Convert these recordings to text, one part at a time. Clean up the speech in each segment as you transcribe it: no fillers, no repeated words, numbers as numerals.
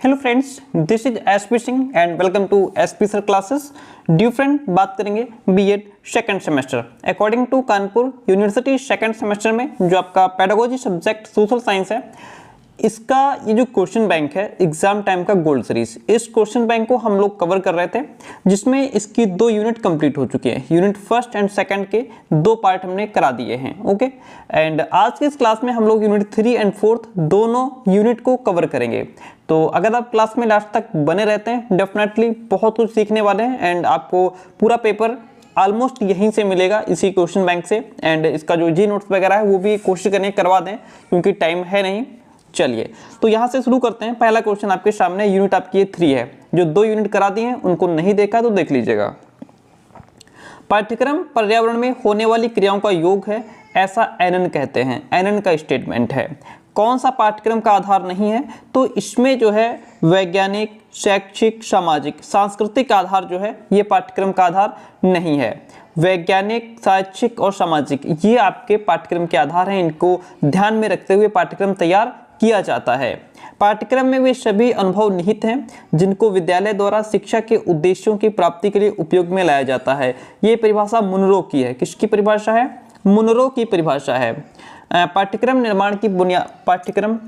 Hello friends, this is SP Singh and welcome to SP sir classes. ड्यू friend, बात करेंगे BEd second semester. According to Kanpur university second semester में जो आपका pedagogy subject social science है, इसका ये जो क्वेश्चन बैंक है एग्जाम टाइम का गोल्ड सीरीज, इस क्वेश्चन बैंक को हम लोग कवर कर रहे थे, जिसमें इसकी 2 यूनिट कंप्लीट हो चुके हैं। यूनिट फर्स्ट एंड सेकंड के 2 पार्ट हमने करा दिए हैं। ओके, एंड आज के इस क्लास में हम लोग यूनिट 3 एंड 4 दोनों यूनिट को कवर करेंगे। तो अगर आप क्लास में लास्ट तक बने रहते हैं, डेफिनेटली बहुत कुछ सीखने वाले हैं एंड आपको पूरा पेपर ऑलमोस्ट यहीं से मिलेगा, इसी क्वेश्चन बैंक से। एंड इसका जो जी नोट्स वगैरह है वो भी कोशिश करें करवा दें, क्योंकि टाइम है नहीं। चलिए, तो यहाँ से शुरू करते हैं। पहला क्वेश्चन आपके सामने, यूनिट आपकी 3 है। जो 2 यूनिट करा दिए हैं उनको नहीं देखा तो देख लीजिएगा। पाठ्यक्रम पर्यावरण में होने वाली क्रियाओं का योग है, ऐसा एनन कहते हैं। एनन का स्टेटमेंट है। कौन सा पाठ्यक्रम का आधार नहीं है? तो इसमें जो है वैज्ञानिक, शैक्षिक, सामाजिक, सांस्कृतिक आधार जो है ये पाठ्यक्रम का आधार नहीं है। वैज्ञानिक, शैक्षिक और सामाजिक ये आपके पाठ्यक्रम के आधार हैं। इनको ध्यान में रखते हुए पाठ्यक्रम तैयार किया जाता है। पाठ्यक्रम में वे सभी अनुभव निहित हैं जिनको विद्यालय द्वारा शिक्षा के उद्देश्यों की प्राप्ति के लिए उपयोग में लाया जाता है। ये परिभाषा मुनरो की है। किसकी परिभाषा है? मुनरो की परिभाषा है। पाठ्यक्रम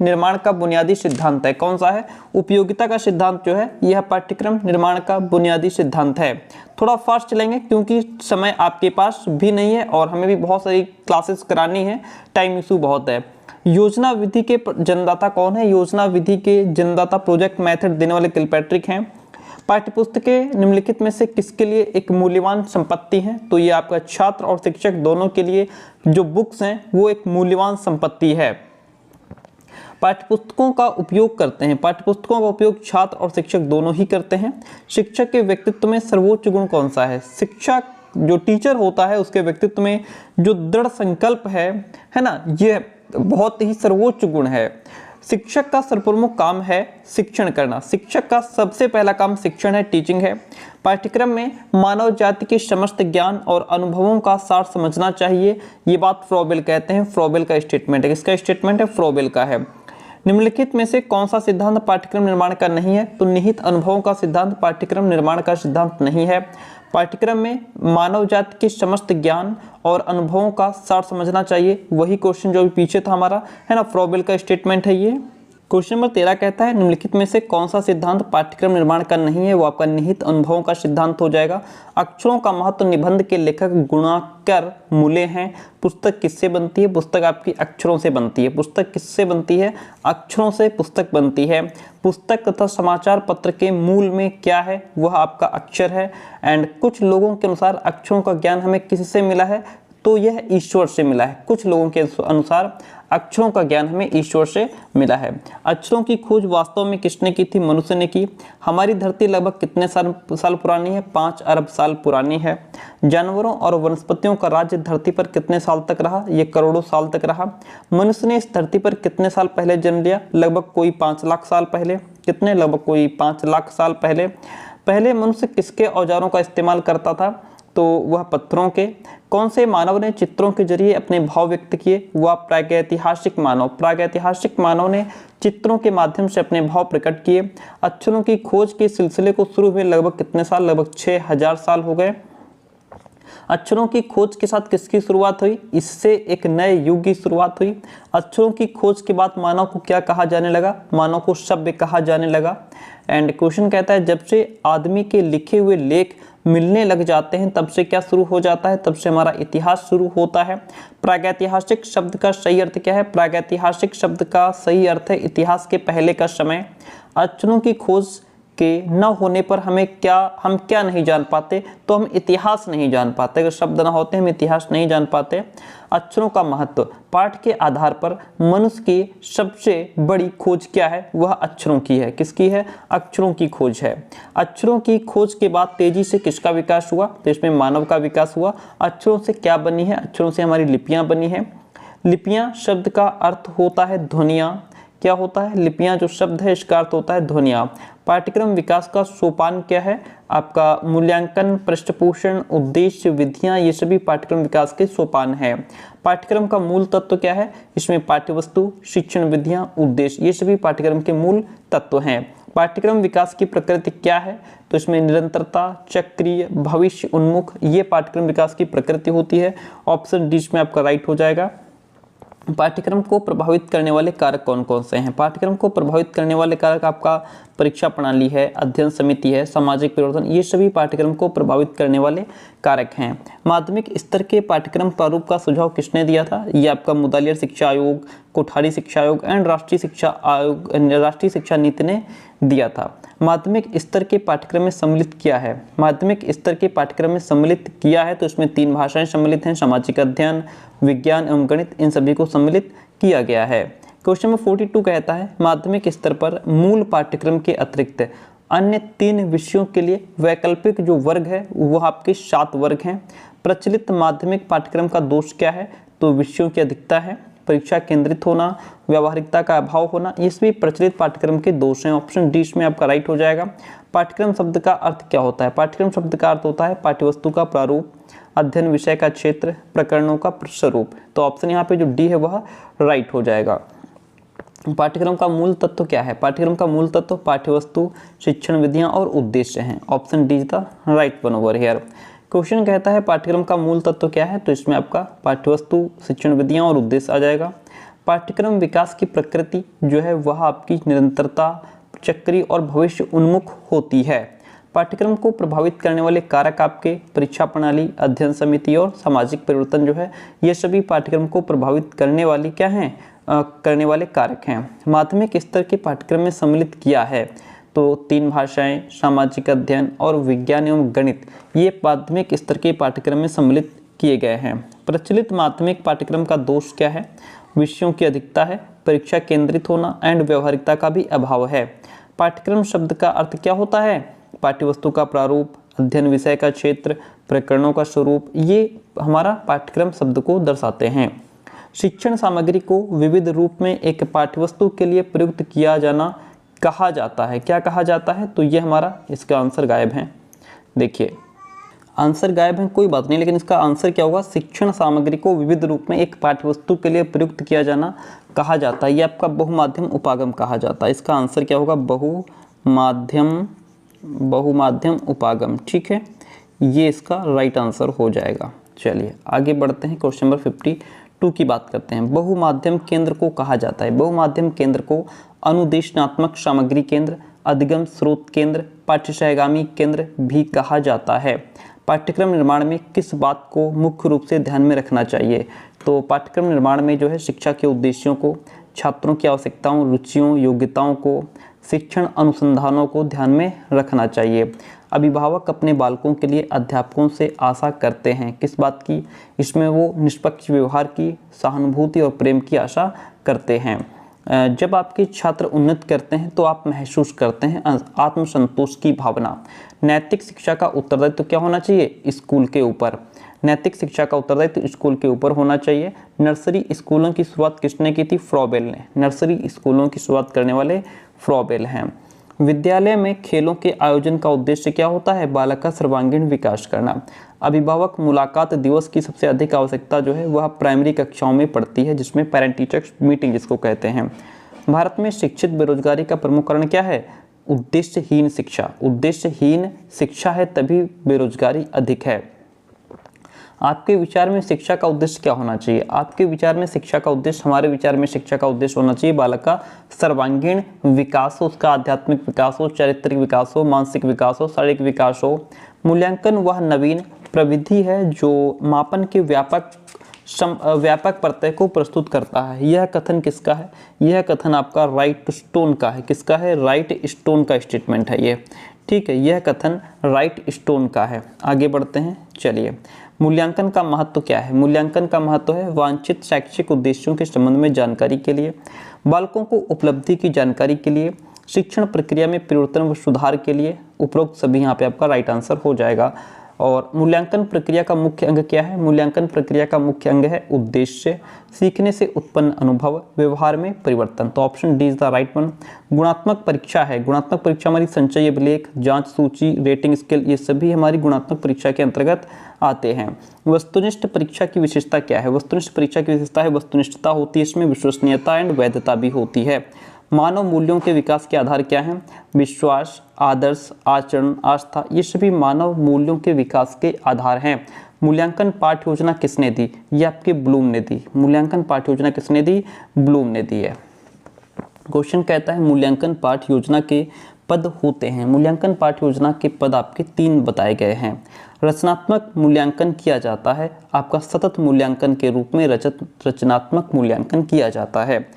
निर्माण का बुनियादी सिद्धांत है। कौन सा है? उपयोगिता का सिद्धांत जो है यह पाठ्यक्रम निर्माण का बुनियादी सिद्धांत है। थोड़ा फास्ट चलेंगे क्योंकि समय आपके पास भी नहीं है और हमें भी बहुत सारी क्लासेस करानी है, टाइम इशू बहुत है। योजना विधि के जन्मदाता कौन है? योजना विधि के जन्मदाता प्रोजेक्ट मेथड देने वाले किलपैट्रिक हैं। पाठ्यपुस्तकें निम्नलिखित में से किसके लिए एक मूल्यवान संपत्ति है? तो ये आपका छात्र और शिक्षक दोनों के लिए जो बुक्स हैं वो एक मूल्यवान संपत्ति है। पाठ्यपुस्तकों का उपयोग करते हैं। पाठ्यपुस्तकों का उपयोग छात्र और शिक्षक दोनों ही करते हैं। शिक्षक के व्यक्तित्व में सर्वोच्च गुण कौन सा है? शिक्षक जो टीचर होता है उसके व्यक्तित्व में जो दृढ़ संकल्प है ना, ये बहुत ही सर्वोच्च गुण है। शिक्षक का सर्वप्रमुख काम है शिक्षण करना। शिक्षक का सबसे पहला काम शिक्षण है, टीचिंग है। पाठ्यक्रम में मानव जाति के समस्त ज्ञान और अनुभवों का सार समझना चाहिए। ये बात फ्रॉबेल कहते हैं। फ्रॉबेल का स्टेटमेंट है। किसका स्टेटमेंट है? फ्रॉबेल का है। निम्नलिखित में से कौन सा सिद्धांत पाठ्यक्रम निर्माण का नहीं है? तो निहित अनुभवों का सिद्धांत पाठ्यक्रम निर्माण का सिद्धांत नहीं है। पाठ्यक्रम में मानव जाति के समस्त ज्ञान और अनुभवों का सार समझना चाहिए। वही क्वेश्चन जो अभी पीछे था हमारा, है ना, फ्रॉबेल का स्टेटमेंट है ये। क्वेश्चन नंबर 13 कहता है निम्नलिखित में से कौन सा सिद्धांत पाठ्यक्रम निर्माण का नहीं है? वो आपका निहित अनुभवों का सिद्धांत हो जाएगा। अक्षरों का महत्व निबंध के लेखक गुणाकर मूल्य हैं। पुस्तक किससे बनती है? पुस्तक आपकी अक्षरों से बनती है। पुस्तक किससे बनती है? अक्षरों से पुस्तक बनती है। पुस्तक तथा समाचार पत्र के मूल में क्या है? वह आपका अक्षर है। एंड कुछ लोगों के अनुसार अक्षरों का ज्ञान हमें किससे मिला है? तो यह ईश्वर से मिला है। कुछ लोगों के अनुसार अक्षरों का ज्ञान हमें ईश्वर से मिला है। अक्षरों की खोज वास्तव में किसने की थी? मनुष्य ने की। हमारी धरती लगभग कितने साल पुरानी है? 5 अरब साल पुरानी है। जानवरों और वनस्पतियों का राज्य धरती पर कितने साल तक रहा? ये करोड़ों साल तक रहा। मनुष्य ने इस धरती पर कितने साल पहले जन्म लिया? लगभग कोई 5 लाख साल पहले। कितने? लगभग कोई 5 लाख साल पहले। पहले मनुष्य किसके औजारों का इस्तेमाल करता था? तो वह पत्थरों के। कौन से मानव ने चित्रों के जरिए अपने भाव व्यक्त किए? वह प्रागैतिहासिक मानव। प्रागैतिहासिक मानव ने चित्रों के माध्यम से अपने भाव प्रकट किए। अक्षरों की खोज के सिलसिले को शुरू हुए लगभग कितने साल? लगभग 6000 साल हो गए। अक्षरों की खोज के साथ किसकी शुरुआत हुई? इससे एक नए युग की शुरुआत हुई। अक्षरों की खोज के बाद मानव को क्या कहा जाने लगा? मानव को सभ्य कहा जाने लगा। एंड क्वेश्चन कहता है जब से आदमी के लिखे हुए लेख मिलने लग जाते हैं तब से क्या शुरू हो जाता है? तब से हमारा इतिहास शुरू होता है। प्रागैतिहासिक शब्द का सही अर्थ क्या है? प्रागैतिहासिक शब्द का सही अर्थ है इतिहास के पहले का समय। अक्षरों की खोज के न होने पर हम क्या नहीं जान पाते? तो हम इतिहास नहीं जान पाते। अगर शब्द ना होते हम इतिहास नहीं जान पाते। अक्षरों का महत्व। पाठ के आधार पर मनुष्य की सबसे बड़ी खोज क्या है? वह अक्षरों की है। किसकी है? अक्षरों की खोज है। अक्षरों की खोज के बाद तेजी से किसका विकास हुआ? तो इसमें मानव का विकास हुआ। अक्षरों से क्या बनी है? अक्षरों से हमारी लिपियां बनी है। लिपियां शब्द का अर्थ होता है ध्वनियां। क्या होता है? लिपियां जो शब्द है इसका अर्थ होता है ध्वनियां। पाठ्यक्रम विकास का सोपान क्या है? आपका मूल्यांकन, पृष्ठपोषण, उद्देश्य, विधियां, ये सभी पाठ्यक्रम विकास के सोपान है। पाठ्यक्रम का मूल तत्व क्या है? इसमें पाठ्यवस्तु, शिक्षण विधियां, उद्देश्य, ये सभी पाठ्यक्रम के मूल तत्व हैं। पाठ्यक्रम विकास की प्रकृति क्या है? तो इसमें निरंतरता, चक्रीय, भविष्य उन्मुख, ये पाठ्यक्रम विकास की प्रकृति होती है। ऑप्शन डी में आपका राइट हो जाएगा। पाठ्यक्रम को प्रभावित करने वाले कारक कौन कौन से हैं? पाठ्यक्रम को प्रभावित करने वाले कारक आपका परीक्षा प्रणाली है, अध्ययन समिति है, सामाजिक परिवर्तन, ये सभी पाठ्यक्रम को प्रभावित करने वाले कारक हैं। माध्यमिक स्तर के पाठ्यक्रम प्रारूप का सुझाव किसने दिया था? ये आपका मुदालियर शिक्षा आयोग, कोठारी शिक्षा आयोग एंड राष्ट्रीय शिक्षा आयोग, राष्ट्रीय शिक्षा नीति ने दिया था। माध्यमिक स्तर के पाठ्यक्रम में सम्मिलित किया है, माध्यमिक स्तर के पाठ्यक्रम में सम्मिलित किया है तो इसमें 3 भाषाएं सम्मिलित हैं, सामाजिक अध्ययन, विज्ञान एवं गणित, इन सभी को सम्मिलित किया गया है। क्वेश्चन नंबर 42 कहता है माध्यमिक स्तर पर मूल पाठ्यक्रम के अतिरिक्त अन्य 3 विषयों के लिए वैकल्पिक जो वर्ग है वह आपके 7 वर्ग हैं। प्रचलित माध्यमिक पाठ्यक्रम का दोष क्या है? तो विषयों की अधिकता है, परीक्षा केंद्रित होना, व्यावहारिकता का अभाव होना, ये सभी प्रचलित पाठ्यक्रम के दोष हैं। ऑप्शन डी में आपका राइट हो जाएगा। पाठ्यक्रम शब्द का अर्थ क्या होता है? पाठ्यक्रम शब्द का अर्थ होता है पाठ्यवस्तु का प्रारूप, अध्ययन विषय का क्षेत्र, प्रकरणों का स्वरूप। तो ऑप्शन यहाँ पे जो डी है वह राइट हो जाएगा। पाठ्यक्रम का मूल तत्व क्या है? पाठ्यक्रम का मूल तत्व पाठ्यवस्तु, शिक्षण विधियां और उद्देश्य हैं। Option D is the right one over here. Question कहता है पाठ्यक्रम का मूल तत्व क्या है? तो इसमें आपका पाठ्यवस्तु, शिक्षण विधियां और उद्देश्य आ जाएगा। पाठ्यक्रम विकास की प्रकृति जो है वह आपकी निरंतरता, चक्रीय और भविष्य उन्मुख होती है। पाठ्यक्रम को प्रभावित करने वाले कारक आपके परीक्षा प्रणाली, अध्ययन समिति और सामाजिक परिवर्तन जो है ये सभी पाठ्यक्रम को प्रभावित करने वाली क्या हैं? करने वाले कारक हैं। माध्यमिक स्तर के पाठ्यक्रम में सम्मिलित किया है तो 3 भाषाएं, सामाजिक अध्ययन और विज्ञान एवं गणित, ये माध्यमिक स्तर के पाठ्यक्रम में सम्मिलित किए गए हैं। प्रचलित माध्यमिक पाठ्यक्रम का दोष क्या है? विषयों की अधिकता है, परीक्षा केंद्रित होना एंड व्यवहारिकता का भी अभाव है। पाठ्यक्रम शब्द का अर्थ क्या होता है? पाठ्यवस्तु का प्रारूप, अध्ययन विषय का क्षेत्र, प्रकरणों का स्वरूप, ये हमारा पाठ्यक्रम शब्द को दर्शाते हैं। शिक्षण सामग्री को विविध रूप में एक पाठ्यवस्तु के लिए प्रयुक्त किया जाना कहा जाता है। क्या कहा जाता है? तो ये हमारा इसका आंसर गायब है। देखिए आंसर गायब है, कोई बात नहीं, लेकिन इसका आंसर क्या होगा? शिक्षण सामग्री को विविध रूप में एक पाठ्यवस्तु के लिए प्रयुक्त किया जाना कहा जाता है। ये आपका बहुमाध्यम उपागम कहा जाता है। इसका आंसर क्या होगा? बहुमाध्यम उपागम। ठीक है, ये इसका राइट आंसर हो जाएगा। चलिए आगे बढ़ते हैं, क्वेश्चन नंबर 52 की बात करते हैं। बहुमाध्यम केंद्र को कहा जाता है, बहुमाध्यम केंद्र को अनुदेशनात्मक सामग्री केंद्र, अधिगम स्रोत केंद्र, पाठ्यसहगामी केंद्र भी कहा जाता है। पाठ्यक्रम निर्माण में किस बात को मुख्य रूप से ध्यान में रखना चाहिए? तो पाठ्यक्रम निर्माण में जो है शिक्षा के उद्देश्यों को, छात्रों की आवश्यकताओं, रुचियों, योग्यताओं को, शिक्षण अनुसंधानों को ध्यान में रखना चाहिए। अभिभावक अपने बालकों के लिए अध्यापकों से आशा करते हैं किस बात की? इसमें वो निष्पक्ष व्यवहार की, सहानुभूति और प्रेम की आशा करते हैं। जब आपके छात्र उन्नति करते हैं तो आप महसूस करते हैं आत्मसंतोष की भावना। नैतिक शिक्षा का उत्तरदायित्व क्या होना चाहिए? स्कूल के ऊपर। नैतिक शिक्षा का उत्तरदायित्व स्कूल के ऊपर होना चाहिए। नर्सरी स्कूलों की शुरुआत किसने की थी? फ्रॉबेल ने। नर्सरी स्कूलों की शुरुआत करने वाले फ्रॉबेल हैं। विद्यालय में खेलों के आयोजन का उद्देश्य क्या होता है? बालक का सर्वांगीण विकास करना। अभिभावक मुलाकात दिवस की सबसे अधिक आवश्यकता जो है वह प्राइमरी कक्षाओं में पड़ती है, जिसमें पेरेंट टीचर्स मीटिंग जिसको कहते हैं। भारत में शिक्षित बेरोजगारी का प्रमुख कारण क्या है? उद्देश्यहीन शिक्षा। उद्देश्यहीन शिक्षा है तभी बेरोजगारी अधिक है। आपके विचार में शिक्षा का उद्देश्य क्या होना चाहिए? आपके विचार में शिक्षा का उद्देश्य, हमारे विचार में शिक्षा का उद्देश्य होना चाहिए बालक का सर्वांगीण विकास हो, उसका आध्यात्मिक विकास हो, चारित्रिक विकास हो, मानसिक विकास हो, शारीरिक विकास हो। मूल्यांकन वह नवीन प्रविधि है जो मापन के व्यापक प्रत्यय को प्रस्तुत करता है। यह कथन किसका है? यह कथन आपका राइट स्टोन का है। किसका है? राइट स्टोन का स्टेटमेंट है ये। ठीक है, यह कथन राइट स्टोन का है। आगे बढ़ते हैं। चलिए, मूल्यांकन का महत्व क्या है? मूल्यांकन का महत्व है वांछित शैक्षिक उद्देश्यों के संबंध में जानकारी के लिए, बालकों को उपलब्धि की जानकारी के लिए, शिक्षण प्रक्रिया में परिवर्तन व सुधार के लिए। उपरोक्त सभी यहाँ पे आपका राइट आंसर हो जाएगा। और मूल्यांकन प्रक्रिया का मुख्य अंग क्या है? मूल्यांकन प्रक्रिया का मुख्य अंग है उद्देश्य, सीखने से उत्पन्न अनुभव, व्यवहार में परिवर्तन। तो option D is the right one. गुणात्मक परीक्षा है। गुणात्मक परीक्षा हमारी संचयी अभिलेख, जांच सूची, रेटिंग स्केल, ये सभी हमारी गुणात्मक परीक्षा के अंतर्गत आते हैं। वस्तुनिष्ठ परीक्षा की विशेषता क्या है? वस्तुनिष्ठ परीक्षा की विशेषता है वस्तुनिष्ठता होती है, इसमें विश्वसनीयता एंड वैधता भी होती है। मानव मूल्यों के विकास के आधार क्या हैं? विश्वास, आदर्श, आचरण, आस्था, ये सभी मानव मूल्यों के विकास के आधार हैं। मूल्यांकन पाठ्य योजना किसने दी? ये आपके ब्लूम ने दी। मूल्यांकन पाठ्य योजना किसने दी? ब्लूम ने दी है। क्वेश्चन कहता है मूल्यांकन पाठ्य योजना के पद होते हैं। मूल्यांकन पाठ्य योजना के पद आपके 3 बताए गए हैं। रचनात्मक मूल्यांकन किया जाता है, आपका सतत मूल्यांकन के रूप में रचनात्मक मूल्यांकन किया जाता है।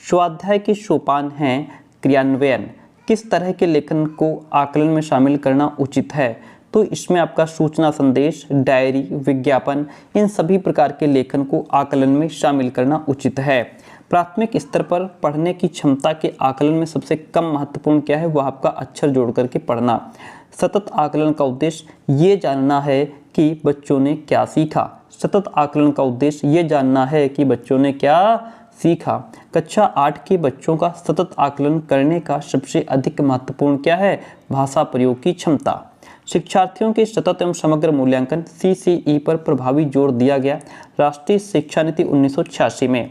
स्वाध्याय के सोपान हैं क्रियान्वयन। किस तरह के लेखन को आकलन में शामिल करना उचित है? तो इसमें आपका सूचना संदेश, डायरी, विज्ञापन, इन सभी प्रकार के लेखन को आकलन में शामिल करना उचित है। प्राथमिक स्तर पर पढ़ने की क्षमता के आकलन में सबसे कम महत्वपूर्ण क्या है? वह आपका अक्षर जोड़ करके पढ़ना। सतत आकलन का उद्देश्य ये जानना है कि बच्चों ने क्या सीखा। सतत आकलन का उद्देश्य ये जानना है कि बच्चों ने क्या सीखा। कक्षा 8 के बच्चों का सतत आकलन करने का सबसे अधिक महत्वपूर्ण क्या है? भाषा प्रयोग की क्षमता। शिक्षार्थियों के सतत एवं समग्र मूल्यांकन CCE पर प्रभावी जोर दिया गया राष्ट्रीय शिक्षा नीति 1986 में।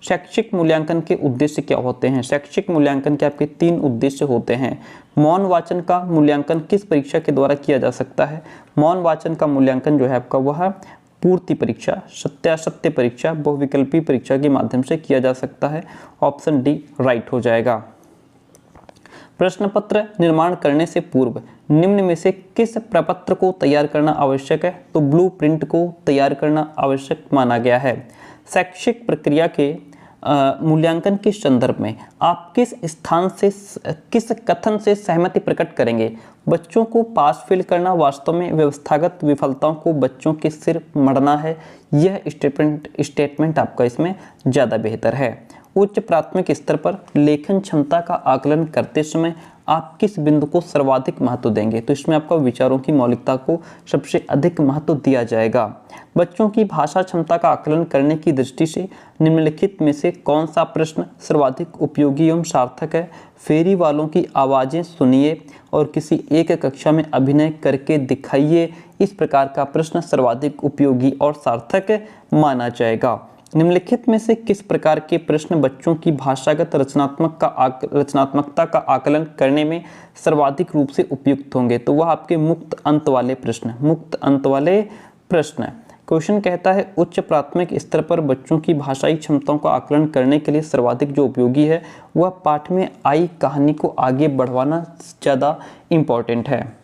शैक्षिक मूल्यांकन के उद्देश्य क्या होते हैं? शैक्षिक मूल्यांकन के आपके 3 उद्देश्य होते हैं। मौन वाचन का मूल्यांकन किस परीक्षा के द्वारा किया जा सकता है? मौन वाचन का मूल्यांकन जो है आपका वह पूर्ति परीक्षा, सत्यासत्य परीक्षा, बहुविकल्पी परीक्षा के माध्यम से किया जा सकता है। ऑप्शन डी राइट हो जाएगा। प्रश्न पत्र निर्माण करने से पूर्व निम्न में से किस प्रपत्र को तैयार करना आवश्यक है? तो ब्लूप्रिंट को तैयार करना आवश्यक माना गया है। शैक्षिक प्रक्रिया के मूल्यांकन के संदर्भ में आप किस स्थान से किस कथन से सहमति प्रकट करेंगे? बच्चों को पास फेल करना वास्तव में व्यवस्थागत विफलताओं को बच्चों के सिर मढ़ना है। यह स्टेटमेंट आपका इसमें ज़्यादा बेहतर है। उच्च प्राथमिक स्तर पर लेखन क्षमता का आकलन करते समय आप किस बिंदु को सर्वाधिक महत्व देंगे? तो इसमें आपका विचारों की मौलिकता को सबसे अधिक महत्व दिया जाएगा। बच्चों की भाषा क्षमता का आकलन करने की दृष्टि से निम्नलिखित में से कौन सा प्रश्न सर्वाधिक उपयोगी एवं सार्थक है? फेरी वालों की आवाज़ें सुनिए और किसी एक कक्षा में अभिनय करके दिखाइए। इस प्रकार का प्रश्न सर्वाधिक उपयोगी और सार्थक माना जाएगा। निम्नलिखित में से किस प्रकार के प्रश्न बच्चों की भाषागत रचनात्मकता का आकलन करने में सर्वाधिक रूप से उपयुक्त होंगे? तो वह आपके मुक्त अंत वाले प्रश्न। क्वेश्चन कहता है उच्च प्राथमिक स्तर पर बच्चों की भाषाई क्षमताओं का आकलन करने के लिए सर्वाधिक जो उपयोगी है वह पाठ में आई कहानी को आगे बढ़वाना ज़्यादा इम्पोर्टेंट है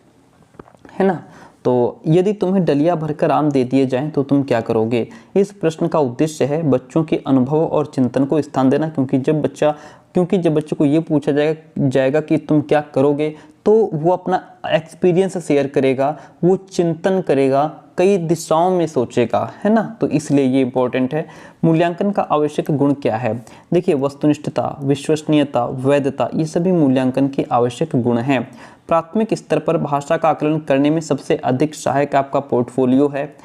ना। तो यदि तुम्हें डलिया भरकर आम दे दिए जाएं तो तुम क्या करोगे? इस प्रश्न का उद्देश्य है बच्चों के अनुभव और चिंतन को स्थान देना, क्योंकि जब बच्चों को ये पूछा जाएगा कि तुम क्या करोगे तो वो अपना एक्सपीरियंस शेयर करेगा, वो चिंतन करेगा, कई दिशाओं में सोचेगा, है ना। तो इसलिए ये इंपॉर्टेंट है। मूल्यांकन का आवश्यक गुण क्या है? देखिए वस्तुनिष्ठता, विश्वसनीयता, वैधता, ये सभी मूल्यांकन के आवश्यक गुण हैं। प्राथमिक स्तर पर भाषा का आकलन करने में सबसे अधिक सहायक आपका पोर्टफोलियो है।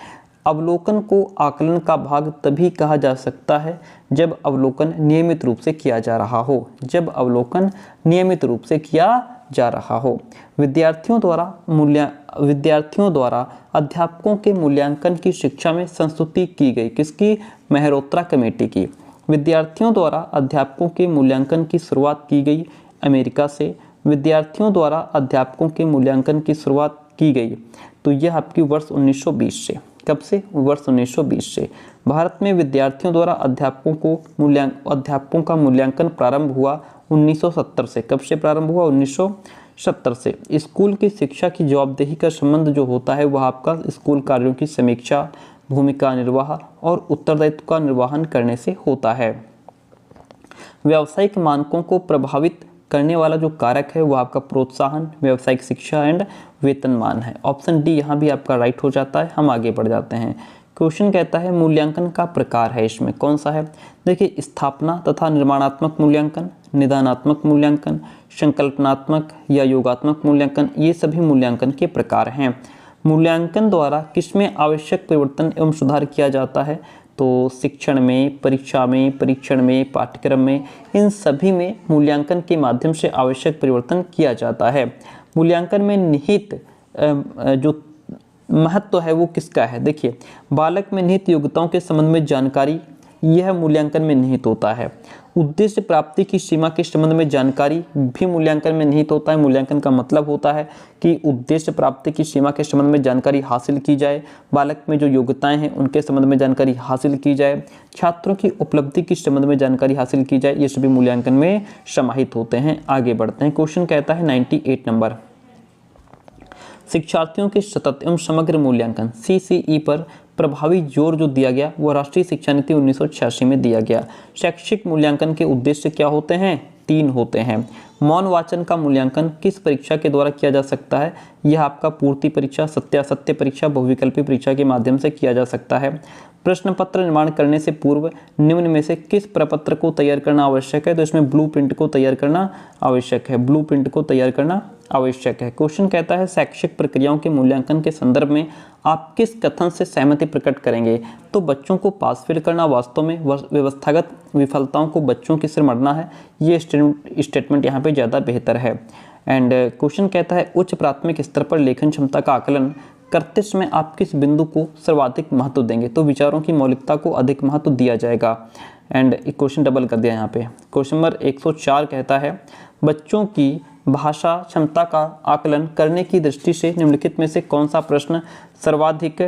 अवलोकन को आकलन का भाग तभी कहा जा सकता है जब अवलोकन नियमित रूप से किया जा रहा हो। विद्यार्थियों द्वारा अध्यापकों के मूल्यांकन की शिक्षा में संस्तुति की गई। किसकी? मेहरोत्रा कमेटी की। विद्यार्थियों द्वारा अध्यापकों के मूल्यांकन की शुरुआत की गई अमेरिका से। विद्यार्थियों द्वारा अध्यापकों के मूल्यांकन की शुरुआत की गई तो यह आपकी वर्ष 1920 से। कब से? वर्ष 1920 से। भारत में विद्यार्थियों द्वारा अध्यापकों का मूल्यांकन प्रारंभ हुआ 1970 से। कब से प्रारंभ हुआ? 1970 से। स्कूल की शिक्षा की जवाबदेही का संबंध जो होता है वह आपका स्कूल कार्यों की समीक्षा, भूमिका निर्वाह और उत्तरदायित्व का निर्वहन करने से होता है। व्यावसायिक मानकों को प्रभावित करने वाला जो कारक है वह आपका प्रोत्साहन, व्यावसायिक शिक्षा एंड वेतनमान है। ऑप्शन डी यहाँ भी आपका राइट हो जाता है। हम आगे बढ़ जाते हैं। क्वेश्चन कहता है मूल्यांकन का प्रकार है इसमें कौन सा है? देखिए स्थापना तथा निर्माणात्मक मूल्यांकन, निदानात्मक मूल्यांकन, संकल्पनात्मक या योगात्मक मूल्यांकन, ये सभी मूल्यांकन के प्रकार हैं। मूल्यांकन द्वारा किसमें आवश्यक परिवर्तन एवं सुधार किया जाता है? तो शिक्षण में, परीक्षा में, परीक्षण में, पाठ्यक्रम में, इन सभी में मूल्यांकन के माध्यम से आवश्यक परिवर्तन किया जाता है। मूल्यांकन में निहित जो महत्व है वो किसका है? देखिए बालक में निहित योग्यताओं के संबंध में जानकारी, यह मूल्यांकन में निहित होता है। उद्देश्य प्राप्ति की सीमा के संबंध में जानकारी भी मूल्यांकन में निहित होता है। मूल्यांकन का मतलब होता है कि उद्देश्य प्राप्ति की सीमा के संबंध में जानकारी हासिल की जाए, बालक में जो योग्यताएं हैं उनके संबंध में जानकारी हासिल की जाए, छात्रों की उपलब्धि के संबंध में जानकारी हासिल की जाए, ये सभी मूल्यांकन में समाहित होते हैं। आगे बढ़ते हैं। क्वेश्चन कहता है 98 नंबर, शिक्षार्थियों के सतत एवं समग्र मूल्यांकन CCE पर प्रभावी जोर जो दिया गया वह राष्ट्रीय शिक्षा नीति 1986 में दिया गया। शैक्षिक मूल्यांकन के उद्देश्य क्या होते हैं? 3 होते हैं। मौन वाचन का मूल्यांकन किस परीक्षा के द्वारा किया जा सकता है? यह आपका पूर्ति परीक्षा, सत्यासत्य परीक्षा, बहुविकल्पी परीक्षा के माध्यम से किया जा सकता है। प्रश्न पत्र निर्माण करने से पूर्व निम्न में से किस प्रपत्र को तैयार करना आवश्यक है? तो इसमें ब्लूप्रिंट को तैयार करना आवश्यक है। ब्लूप्रिंट को तैयार करना आवश्यक है। क्वेश्चन कहता है शैक्षिक प्रक्रियाओं के मूल्यांकन के संदर्भ में आप किस कथन से सहमति प्रकट करेंगे? तो बच्चों को पास फेल करना वास्तव में व्यवस्थागत विफलताओं को बच्चों की सिर मरना है, ये स्टेटमेंट यहाँ पे ज़्यादा बेहतर है। एंड क्वेश्चन कहता है उच्च प्राथमिक स्तर पर लेखन क्षमता का आकलन करते समय आप किस बिंदु को सर्वाधिक महत्व देंगे? तो विचारों की मौलिकता को अधिक महत्व दिया जाएगा। एंड एक क्वेश्चन डबल कर दिया यहाँ पे। क्वेश्चन नंबर 104 कहता है बच्चों की भाषा क्षमता का आकलन करने की दृष्टि से निम्नलिखित में से कौन सा प्रश्न सर्वाधिक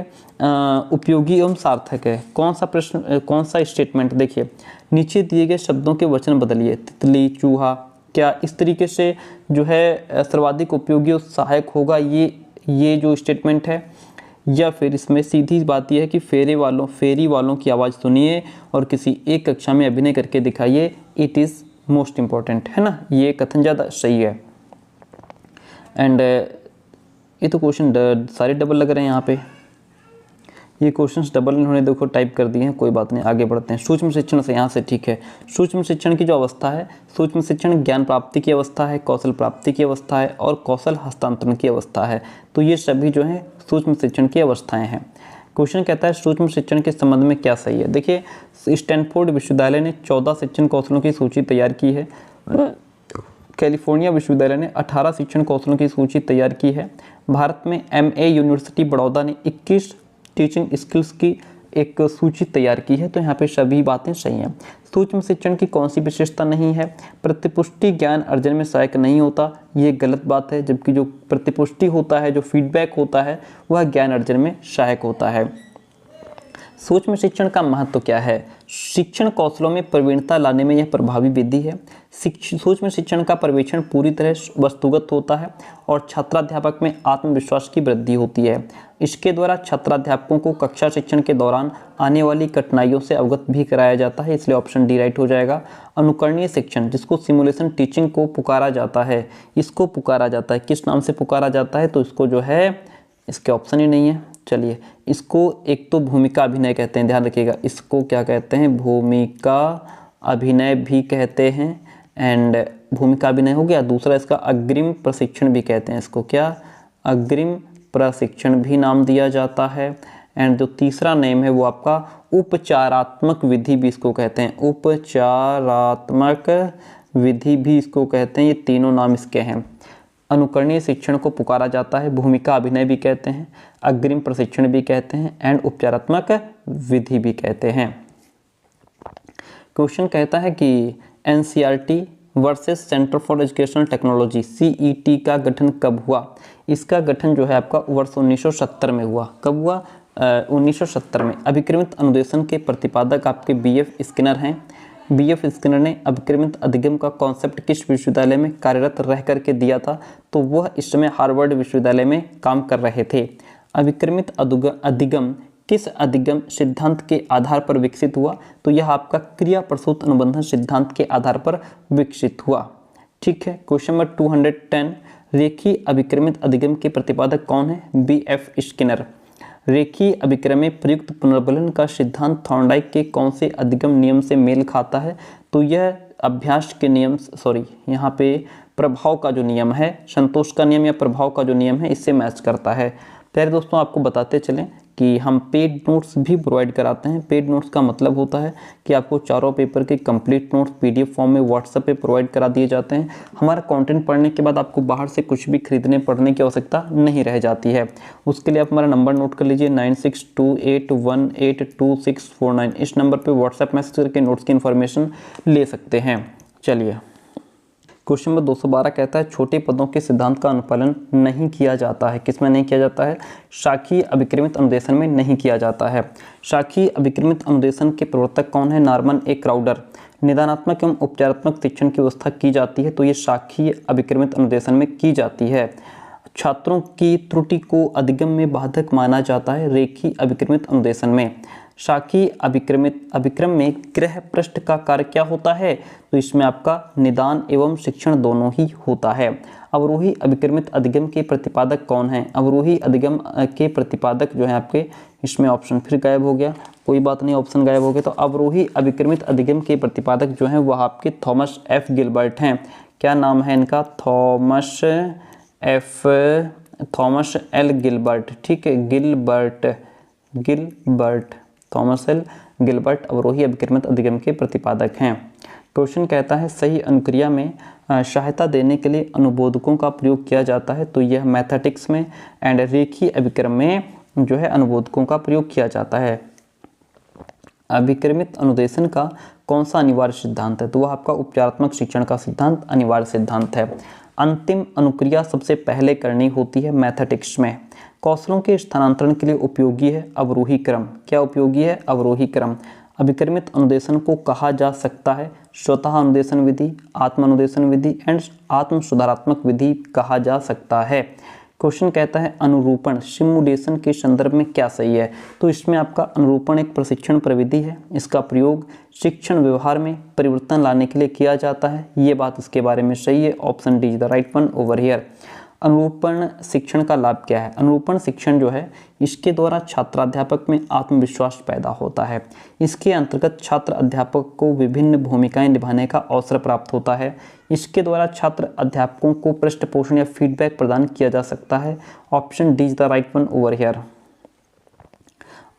उपयोगी एवं सार्थक है? कौन सा प्रश्न, कौन सा स्टेटमेंट? देखिए नीचे दिए गए शब्दों के वचन बदलिए। तितली, चूहा, क्या इस तरीके से जो है सर्वाधिक उपयोगी और सहायक होगा ये जो स्टेटमेंट है? या फिर इसमें सीधी बात यह है कि फेरी वालों की आवाज़ सुनिए और किसी एक कक्षा में अभिनय करके दिखाइए, इट इज़ मोस्ट इम्पॉर्टेंट, है ना? ये कथन ज़्यादा सही है। एंड ये तो क्वेश्चन सारे डबल लग रहे हैं यहाँ पे। ये क्वेश्चंस डबल इन्होंने देखो टाइप कर दिए हैं, कोई बात नहीं, आगे बढ़ते हैं। सूक्ष्म शिक्षण से यहाँ से ठीक है। सूक्ष्म शिक्षण की जो अवस्था है, सूक्ष्म शिक्षण ज्ञान प्राप्ति की अवस्था है, कौशल प्राप्ति की अवस्था है और कौशल हस्तांतरण की अवस्था है। तो ये सभी जो है सूक्ष्म शिक्षण की अवस्थाएं हैं। क्वेश्चन कहता है सूक्ष्म शिक्षण के संबंध में क्या सही है? देखिए स्टैनफोर्ड विश्वविद्यालय ने 14 शिक्षण कौशलों की सूची तैयार की है। कैलिफोर्निया विश्वविद्यालय ने 18 शिक्षण कौशलों की सूची तैयार की है। भारत में MA यूनिवर्सिटी बड़ौदा ने 21 टीचिंग स्किल्स की एक सूची तैयार की है। तो यहाँ पे सभी बातें सही हैं। सूक्ष्म शिक्षण की कौन सी विशेषता नहीं है? प्रतिपुष्टि ज्ञान अर्जन में सहायक नहीं होता, ये गलत बात है। जबकि जो प्रतिपुष्टि होता है, जो फीडबैक होता है, वह ज्ञान अर्जन में सहायक होता है। सूक्ष्म शिक्षण का महत्व क्या है? शिक्षण कौशलों में प्रवीणता लाने में यह प्रभावी विधि है। सूक्ष्म शिक्षण का पर्यवेक्षण पूरी तरह वस्तुगत होता है और छात्राध्यापक में आत्मविश्वास की वृद्धि होती है। इसके द्वारा छात्राध्यापकों को कक्षा शिक्षण के दौरान आने वाली कठिनाइयों से अवगत भी कराया जाता है, इसलिए ऑप्शन डी राइट हो जाएगा। अनुकरणीय शिक्षण, जिसको सिमुलेशन टीचिंग को पुकारा जाता है, इसको पुकारा जाता है, किस नाम से पुकारा जाता है? तो इसको जो है, इसके ऑप्शन ही नहीं है। चलिए, इसको एक तो भूमिका अभिनय कहते हैं, ध्यान रखिएगा। इसको क्या कहते हैं? भूमिका अभिनय भी कहते हैं। एंड भूमिका अभिनय हो गया। दूसरा इसका अग्रिम प्रशिक्षण भी कहते हैं। इसको क्या? अग्रिम प्रशिक्षण भी नाम दिया जाता है। एंड जो तीसरा नेम है वो आपका उपचारात्मक विधि भी इसको कहते हैं। उपचारात्मक विधि भी इसको कहते हैं। ये तीनों नाम इसके हैं। अनुकरणीय शिक्षण को पुकारा जाता है, भूमिका अभिनय भी कहते हैं, अग्रिम प्रशिक्षण भी कहते हैं एंड उपचारात्मक विधि भी कहते हैं। क्वेश्चन कहता है कि NCERT versus centre for educational technology CET का गठन कब हुआ? इसका गठन जो है आपका वर्ष 1970 में हुआ। कब हुआ? 1970 में। अभिक्रमित अनुदेशन के प्रतिपादक आपके BF स्किनर हैं। BF स्किनर ने अभिक्रमित अधिगम का कॉन्सेप्ट किस विश्वविद्यालय में कार्यरत रह करके दिया था? तो वह इस समय हार्वर्ड विश्वविद्यालय में काम कर रहे थे। अभिक्रमित अधिगम किस अधिगम सिद्धांत के आधार पर विकसित हुआ? तो यह आपका क्रिया प्रसूत अनुबंधन सिद्धांत के आधार पर विकसित हुआ। ठीक है। क्वेश्चन नंबर 210, रेखीय अभिक्रमित अधिगम के प्रतिपादक कौन है? BF Skinner. रेखीय अभिक्रम में प्रयुक्त पुनर्बलन का सिद्धांत थॉर्नडाइक के कौन से अधिगम नियम से मेल खाता है? तो यह अभ्यास के नियम, यहाँ पे प्रभाव का जो नियम है, संतोष का नियम या प्रभाव का जो नियम है, इससे मैच करता है। प्यारे दोस्तों, आपको बताते चलें कि हम पेड नोट्स भी प्रोवाइड कराते हैं। पेड नोट्स का मतलब होता है कि आपको चारों पेपर के कंप्लीट नोट्स पीडीएफ फॉर्म में व्हाट्सएप पे प्रोवाइड करा दिए जाते हैं। हमारा कंटेंट पढ़ने के बाद आपको बाहर से कुछ भी खरीदने पढ़ने की आवश्यकता नहीं रह जाती है। उसके लिए आप हमारा नंबर नोट कर लीजिए 9628182649। इस नंबर पर व्हाट्सएप मैसेज करके नोट्स की इन्फॉर्मेशन ले सकते हैं। चलिए, क्वेश्चन नंबर 212 कहता है छोटे पदों के सिद्धांत का अनुपालन नहीं किया जाता है। किसमें नहीं किया जाता है? शाखीय अभिक्रमित अनुदेशन में नहीं किया जाता है। शाखीय अभिक्रमित अनुदेशन के प्रवर्तक कौन है? नॉर्मन ए क्राउडर। निदानात्मक एवं उपचारात्मक शिक्षण की व्यवस्था की जाती है तो ये शाखीय अभिक्रमित अनुदेशन में की जाती है। छात्रों की त्रुटि को अधिगम में बाधक माना जाता है रेखीय अभिक्रमित अनुदेशन में। शाखीय अभिक्रम में गृह पृष्ठ का कार्य क्या होता है? तो इसमें आपका निदान एवं शिक्षण दोनों ही होता है। अवरोही अभिक्रमित अधिगम के प्रतिपादक कौन है? अवरोही अधिगम के प्रतिपादक जो है आपके, इसमें ऑप्शन फिर गायब हो गया, कोई बात नहीं, ऑप्शन गायब हो गया। तो अवरोही अभिक्रमित अधिगम के प्रतिपादक जो हैं वह आपके थॉमस एफ गिलबर्ट हैं। क्या नाम है इनका? Thomas L Gilbert. ठीक है, गिलबर्ट थॉमस एल गिलबर्ट अवरोही अभिक्रमित अधिगम के प्रतिपादक हैं। क्वेश्चन कहता है सही अनुक्रिया में सहायता देने के लिए अनुबोधकों का प्रयोग किया जाता है तो यह मैथेटिक्स में एंड रेखीय अभिक्रम में जो है अनुबोधकों का प्रयोग किया जाता है। अभिक्रमित अनुदेशन का कौन सा अनिवार्य सिद्धांत है? तो वह आपका उपचारात्मक शिक्षण का सिद्धांत अनिवार्य सिद्धांत है। अंतिम अनुक्रिया सबसे पहले करनी होती है मैथेटिक्स में। कौशलों के स्थानांतरण के लिए उपयोगी है अवरोही क्रम। क्या उपयोगी है? अवरोही क्रम। अभिक्रमित अनुदेशन को कहा जा सकता है स्वतः अनुदेशन विधि, आत्म अनुदेशन विधि एंड आत्म सुधारात्मक विधि कहा जा सकता है। क्वेश्चन कहता है अनुरूपण सिमुलेशन के संदर्भ में क्या सही है? तो इसमें आपका अनुरूपण एक प्रशिक्षण प्रविधि है। इसका प्रयोग शिक्षण व्यवहार में परिवर्तन लाने के लिए किया जाता है। ये बात इसके बारे में सही है। Option D is the right one over here. अनुरूपण शिक्षण का लाभ क्या है? अनुरूपण शिक्षण जो है इसके द्वारा छात्राध्यापक में आत्मविश्वास पैदा होता है। इसके अंतर्गत छात्र अध्यापक को विभिन्न भूमिकाएं निभाने का अवसर प्राप्त होता है। इसके द्वारा छात्र अध्यापकों को पृष्ठपोषण या फीडबैक प्रदान किया जा सकता है। Option D is the right one over here.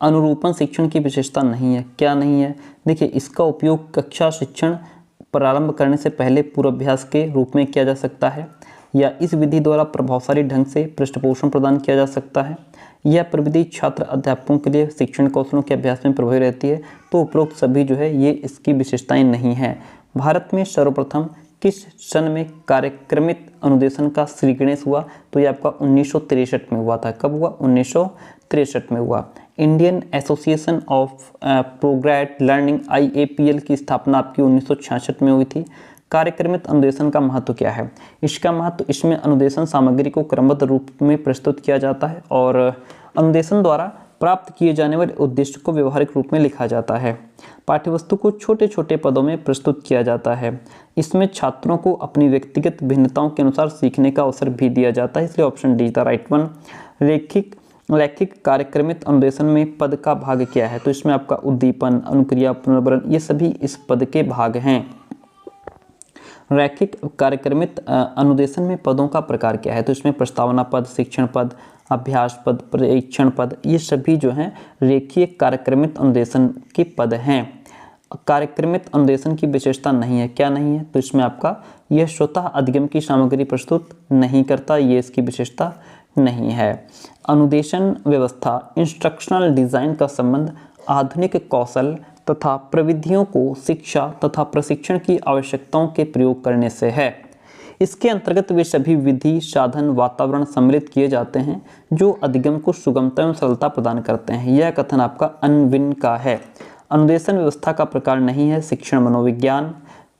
अनुरूपण शिक्षण की विशेषता नहीं है। क्या नहीं है? देखिए, इसका उपयोग कक्षा शिक्षण प्रारंभ करने से पहले पूर्वाभ्यास के रूप में किया जा सकता है या इस विधि द्वारा प्रभावशाली ढंग से पृष्ठपोषण प्रदान किया जा सकता है। यह प्रविधि छात्र अध्यापकों के लिए शिक्षण कौशलों के अभ्यास में प्रभावी रहती है। तो उपरोक्त सभी जो है ये इसकी विशेषताएं नहीं है। भारत में सर्वप्रथम किस सन में कार्यक्रमित अनुदेशन का श्री गणेश हुआ? तो ये आपका 1963 में हुआ था। कब हुआ? 1963 में हुआ। Indian association of progressive learning IAPL की स्थापना आपकी 1966 में हुई थी। कार्यक्रमित अनुदेशन का महत्व क्या है? इसका महत्व, इसमें अनुदेशन सामग्री को क्रमबद्ध रूप में प्रस्तुत किया जाता है और अनुदेशन द्वारा प्राप्त किए जाने वाले उद्देश्य को व्यवहारिक रूप में लिखा जाता है। पाठ्यवस्तु को छोटे छोटे पदों में प्रस्तुत किया जाता है। इसमें छात्रों को अपनी व्यक्तिगत भिन्नताओं के अनुसार सीखने का अवसर भी दिया जाता है, इसलिए option D the right one. रैखिक कार्यक्रमित अनुदेशन में पद का भाग क्या है? तो इसमें आपका उद्दीपन, अनुक्रिया, पुनर्वरण ये सभी इस पद के भाग हैं। रैखिक कार्यक्रमित अनुदेशन में पदों का प्रकार क्या है? तो इसमें प्रस्तावना पद, शिक्षण पद, अभ्यास पद, परीक्षण पद ये सभी जो हैं रेखीय कार्यक्रमित अनुदेशन के पद हैं। कार्यक्रमित अनुदेशन की विशेषता नहीं है। क्या नहीं है? तो इसमें आपका यह स्वतः अधिगम की सामग्री प्रस्तुत नहीं करता, ये इसकी विशेषता नहीं है। अनुदेशन व्यवस्था इंस्ट्रक्शनल डिजाइन का संबंध आधुनिक कौशल तथा प्रविधियों को शिक्षा तथा प्रशिक्षण की आवश्यकताओं के प्रयोग करने से है। इसके अंतर्गत वे सभी विधि, साधन, वातावरण सम्मिलित किए जाते हैं जो अधिगम को सुगमता एवं सरलता प्रदान करते हैं। यह कथन आपका अनविन का है। अनुदेशन व्यवस्था का प्रकार नहीं है शिक्षण मनोविज्ञान।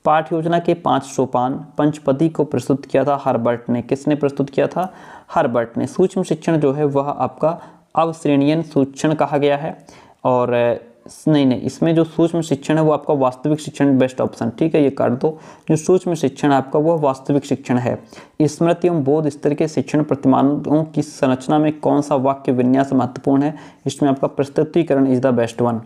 पाठ योजना के 5 सोपान पंचपदी को प्रस्तुत किया था हर्बर्ट ने। किसने प्रस्तुत किया था? हर्बर्ट ने। सूक्ष्म शिक्षण जो है वह आपका अवश्रेणीय शिक्षण कहा गया है और नहीं, इसमें जो सूक्ष्म शिक्षण है वो आपका वास्तविक शिक्षण बेस्ट ऑप्शन। ठीक है, ये काट दो। जो सूक्ष्म शिक्षण आपका वो वास्तविक शिक्षण है। स्मृति एवं बोध स्तर के शिक्षण प्रतिमानों की संरचना में कौन सा वाक्य विन्यास महत्वपूर्ण है? इसमें आपका प्रस्तुतिकरण is the best one.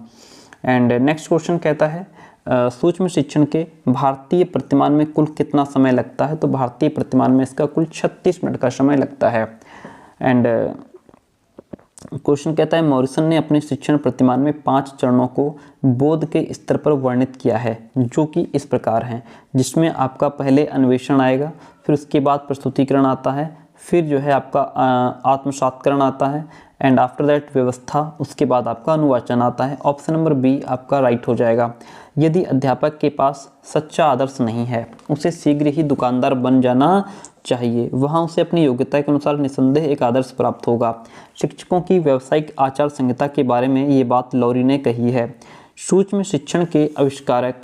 And next question कहता है सूक्ष्म शिक्षण के भारतीय प्रतिमान में कुल कितना समय लगता है? तो भारतीय प्रतिमान में इसका कुल 36 मिनट का समय लगता है। एंड क्वेश्चन कहता है मॉरिसन ने अपने शिक्षण प्रतिमान में 5 चरणों को बोध के स्तर पर वर्णित किया है, जो कि इस प्रकार हैं, जिसमें आपका पहले अन्वेषण आएगा, फिर उसके बाद प्रस्तुतिकरण आता है, फिर जो है आपका आत्मसात्करण आता है, एंड आफ्टर दैट व्यवस्था, उसके बाद आपका अनुवाचन आता है। ऑप्शन नंबर बी आपका राइट हो जाएगा। यदि अध्यापक के पास सच्चा आदर्श नहीं है, उसे शीघ्र ही दुकानदार बन जाना चाहिए, वहाँ उसे अपनी योग्यता के अनुसार निसंदेह एक आदर्श प्राप्त होगा। शिक्षकों की व्यावसायिक आचार संहिता के बारे में ये बात लॉरी ने कही है। सूक्ष्म शिक्षण के आविष्कारक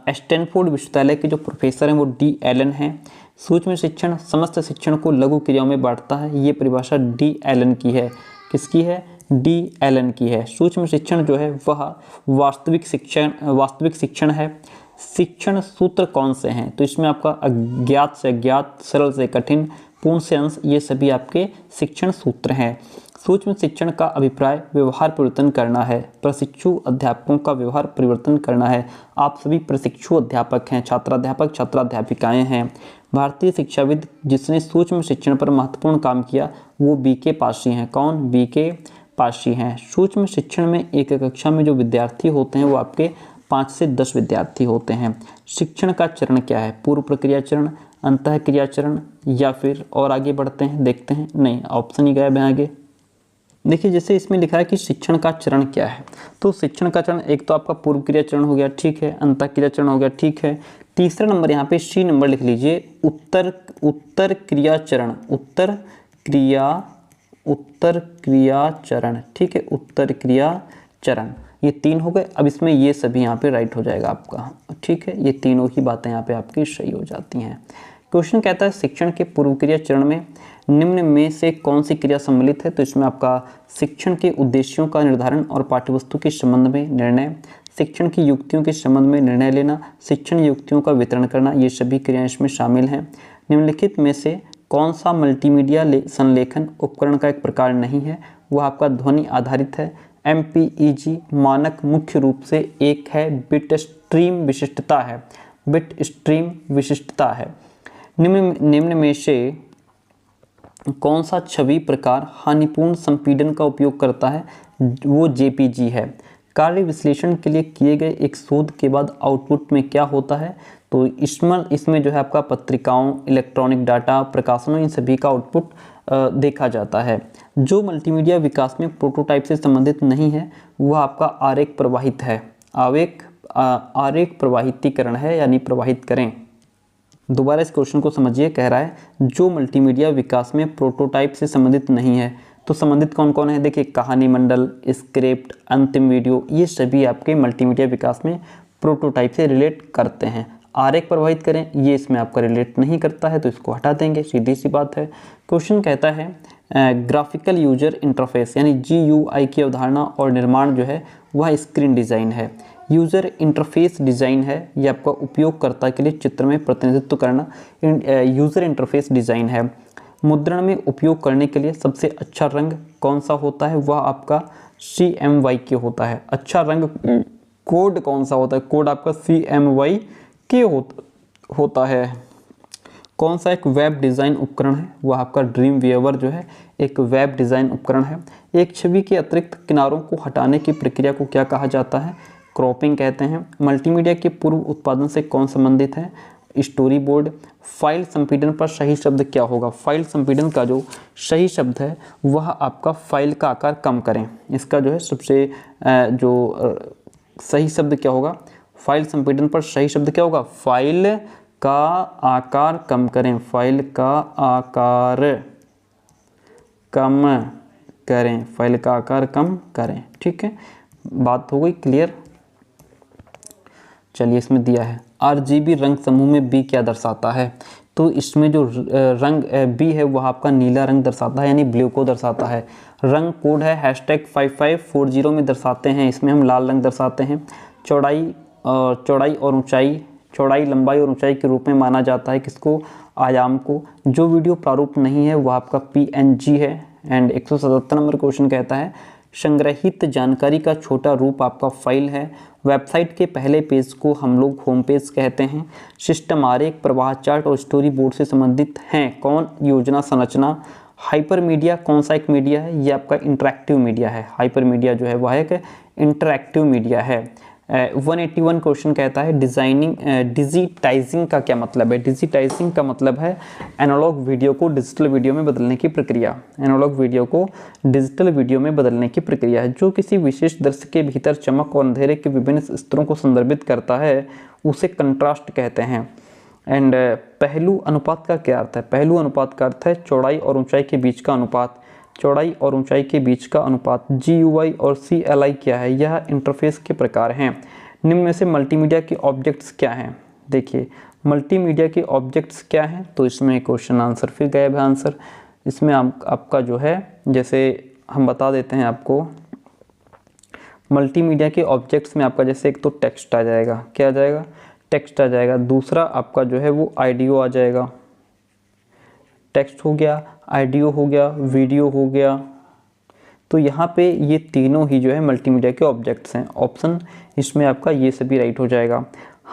स्टैनफोर्ड विश्वविद्यालय के जो प्रोफेसर हैं वो डी एलन हैं। सूक्ष्म शिक्षण समस्त शिक्षण को लघु क्रियाओं में बांटता है, ये परिभाषा डी एलन की है। किसकी है? डी एलन की है। सूक्ष्म शिक्षण जो है वह वास्तविक शिक्षण है। शिक्षण सूत्र कौन से हैं? तो इसमें आपका अज्ञात से ज्ञात, सरल से कठिन, पूर्ण से अंश, ये सभी आपके शिक्षण सूत्र हैं। सूक्ष्म शिक्षण का अभिप्राय व्यवहार परिवर्तन करना है, प्रशिक्षु अध्यापकों का व्यवहार परिवर्तन करना है। आप सभी प्रशिक्षु अध्यापक हैं, छात्राध्यापक छात्राध्यापिकाएं हैं। भारतीय शिक्षाविद जिसने सूक्ष्म शिक्षण पर महत्वपूर्ण काम किया वो बीके पाशी हैं। कौन? बीके पाशी हैं। सूक्ष्म शिक्षण में एक कक्षा में जो विद्यार्थी होते हैं वो आपके 5 से 10 विद्यार्थी होते हैं। शिक्षण का चरण क्या है? पूर्व प्रक्रिया चरण, अंतः क्रिया चरण, या फिर और आगे बढ़ते हैं, देखते हैं। नहीं, ऑप्शन ही गायब है आगे। देखिए जैसे इसमें लिखा है कि शिक्षण का चरण क्या है, तो शिक्षण का चरण एक तो आपका पूर्व क्रिया चरण हो गया, ठीक है, अंतः क्रिया चरण हो गया, ठीक है। तीसरा नंबर यहाँ पे सी नंबर लिख लीजिए, उत्तर क्रिया चरण, उत्तर क्रिया चरण, ठीक है, उत्तर क्रिया चरण। ये 3 हो गए। अब इसमें ये सभी यहाँ पे राइट हो जाएगा आपका, ठीक है, ये तीनों ही बातें यहाँ पे आपकी सही हो जाती हैं। क्वेश्चन कहता है शिक्षण के पूर्व क्रिया चरण में निम्न में से कौन सी क्रिया सम्मिलित है? तो इसमें आपका शिक्षण के उद्देश्यों का निर्धारण और पाठ्यवस्तु के संबंध में निर्णय, शिक्षण की युक्तियों के संबंध में निर्णय लेना, शिक्षण युक्तियों का वितरण करना, ये सभी क्रियाएं इसमें शामिल हैं। निम्नलिखित में से कौन सा मल्टीमीडिया संलेखन उपकरण का एक प्रकार नहीं है? वह आपका ध्वनि आधारित है। MPEG मानक मुख्य रूप से एक है बिट स्ट्रीम विशिष्टता है, बिट स्ट्रीम विशिष्टता है। निम्न में से कौन सा छवि प्रकार हानिपूर्ण संपीड़न का उपयोग करता है? वो JPG है। कार्य विश्लेषण के लिए किए गए एक शोध के बाद आउटपुट में क्या होता है? तो इसमें जो है आपका पत्रिकाओं, इलेक्ट्रॉनिक डाटा, प्रकाशनों, इन सभी का आउटपुट देखा जाता है। जो मल्टीमीडिया विकास में प्रोटोटाइप से संबंधित नहीं है वह आपका आरेख प्रवाहित है। आरेख प्रवाहितीकरण है, यानी प्रवाहित करें। दोबारा इस क्वेश्चन को समझिए, कह रहा है जो मल्टीमीडिया विकास में प्रोटोटाइप से संबंधित नहीं है, तो संबंधित कौन कौन है? देखिए, कहानी मंडल, स्क्रिप्ट, अंतिम वीडियो, ये सभी आपके मल्टीमीडिया विकास में प्रोटोटाइप से रिलेट करते हैं। आरेख प्रवाहित करें, ये इसमें आपका रिलेट नहीं करता है, तो इसको हटा देंगे, सीधी सी बात है। क्वेश्चन कहता है ग्राफिकल यूजर इंटरफेस यानी GUI की अवधारणा और निर्माण जो है वह स्क्रीन डिज़ाइन है। यूज़र इंटरफेस डिज़ाइन है, ये आपका उपयोगकर्ता के लिए चित्र में प्रतिनिधित्व करना यूज़र इंटरफेस डिज़ाइन है। मुद्रण में उपयोग करने के लिए सबसे अच्छा रंग कौन सा होता है? वह आपका CMYK होता है। अच्छा रंग कोड कौन सा होता है? कोड आपका CMYK होता है। कौन सा एक वेब डिज़ाइन उपकरण है? वह आपका ड्रीम वीवर जो है एक वेब डिज़ाइन उपकरण है। एक छवि के अतिरिक्त किनारों को हटाने की प्रक्रिया को क्या कहा जाता है? क्रॉपिंग कहते हैं। मल्टीमीडिया के पूर्व उत्पादन से कौन संबंधित है? Story board. फाइल संपीड़न पर सही शब्द क्या होगा? फाइल संपीड़न का जो सही शब्द है वह आपका फाइल का आकार कम करें। इसका जो है सबसे जो सही शब्द क्या होगा? फाइल संपीड़न पर सही शब्द क्या होगा? फाइल का आकार कम करें, फाइल का आकार कम करें, फाइल का आकार कम करें। ठीक है, बात हो गई क्लियर। चलिए, इसमें दिया है RGB रंग समूह में B क्या दर्शाता है? तो इसमें जो रंग B है वह आपका नीला रंग दर्शाता है, यानी ब्लू को दर्शाता है। रंग कोड है #5540 में दर्शाते हैं, इसमें हम लाल रंग दर्शाते हैं। चौड़ाई और ऊंचाई, चौड़ाई, लंबाई और ऊंचाई के रूप में माना जाता है किसको? आयाम को। जो वीडियो प्रारूप नहीं है वह आपका PNG है। एंड 177 नंबर क्वेश्चन कहता है संग्रहित जानकारी का छोटा रूप आपका फाइल है। वेबसाइट के पहले पेज को हम लोग होम पेज कहते हैं। सिस्टम आरेख, प्रवाह चार्ट और स्टोरी बोर्ड से संबंधित हैं कौन? योजना संरचना, हाइपर मीडिया कौन सा एक मीडिया है? ये आपका इंटरैक्टिव मीडिया है। हाइपर मीडिया जो है वह एक इंटरैक्टिव मीडिया है। 181 क्वेश्चन कहता है डिजिटाइजिंग का क्या मतलब है? डिजिटाइजिंग का मतलब है एनालॉग वीडियो को डिजिटल वीडियो में बदलने की प्रक्रिया। एनालॉग वीडियो को डिजिटल वीडियो में बदलने की प्रक्रिया है। जो किसी विशेष दृश्य के भीतर चमक और अंधेरे के विभिन्न स्तरों को संदर्भित करता है उसे कंट्रास्ट कहते हैं। एंड पहलू अनुपात का क्या अर्थ है? पहलू अनुपात का अर्थ है चौड़ाई और ऊंचाई के बीच का अनुपात। चौड़ाई और ऊंचाई के बीच का अनुपात। GUI और CLI क्या है? यह इंटरफेस के प्रकार हैं। निम्न में से मल्टीमीडिया के ऑब्जेक्ट्स क्या हैं? देखिए मल्टीमीडिया के ऑब्जेक्ट्स क्या हैं, तो इसमें क्वेश्चन आंसर फिर गायब है आंसर। इसमें आपका जो है, जैसे हम बता देते हैं आपको, मल्टीमीडिया के ऑब्जेक्ट्स में आपका जैसे एक तो टेक्स्ट आ जाएगा, क्या आ जाएगा? टेक्स्ट आ जाएगा। दूसरा आपका जो है वो ऑडियो आ जाएगा, टेक्स्ट हो गया, ऑडियो हो गया, वीडियो हो गया। तो यहाँ पे ये तीनों ही जो है मल्टीमीडिया के ऑब्जेक्ट्स हैं। ऑप्शन इसमें आपका ये सभी राइट हो जाएगा।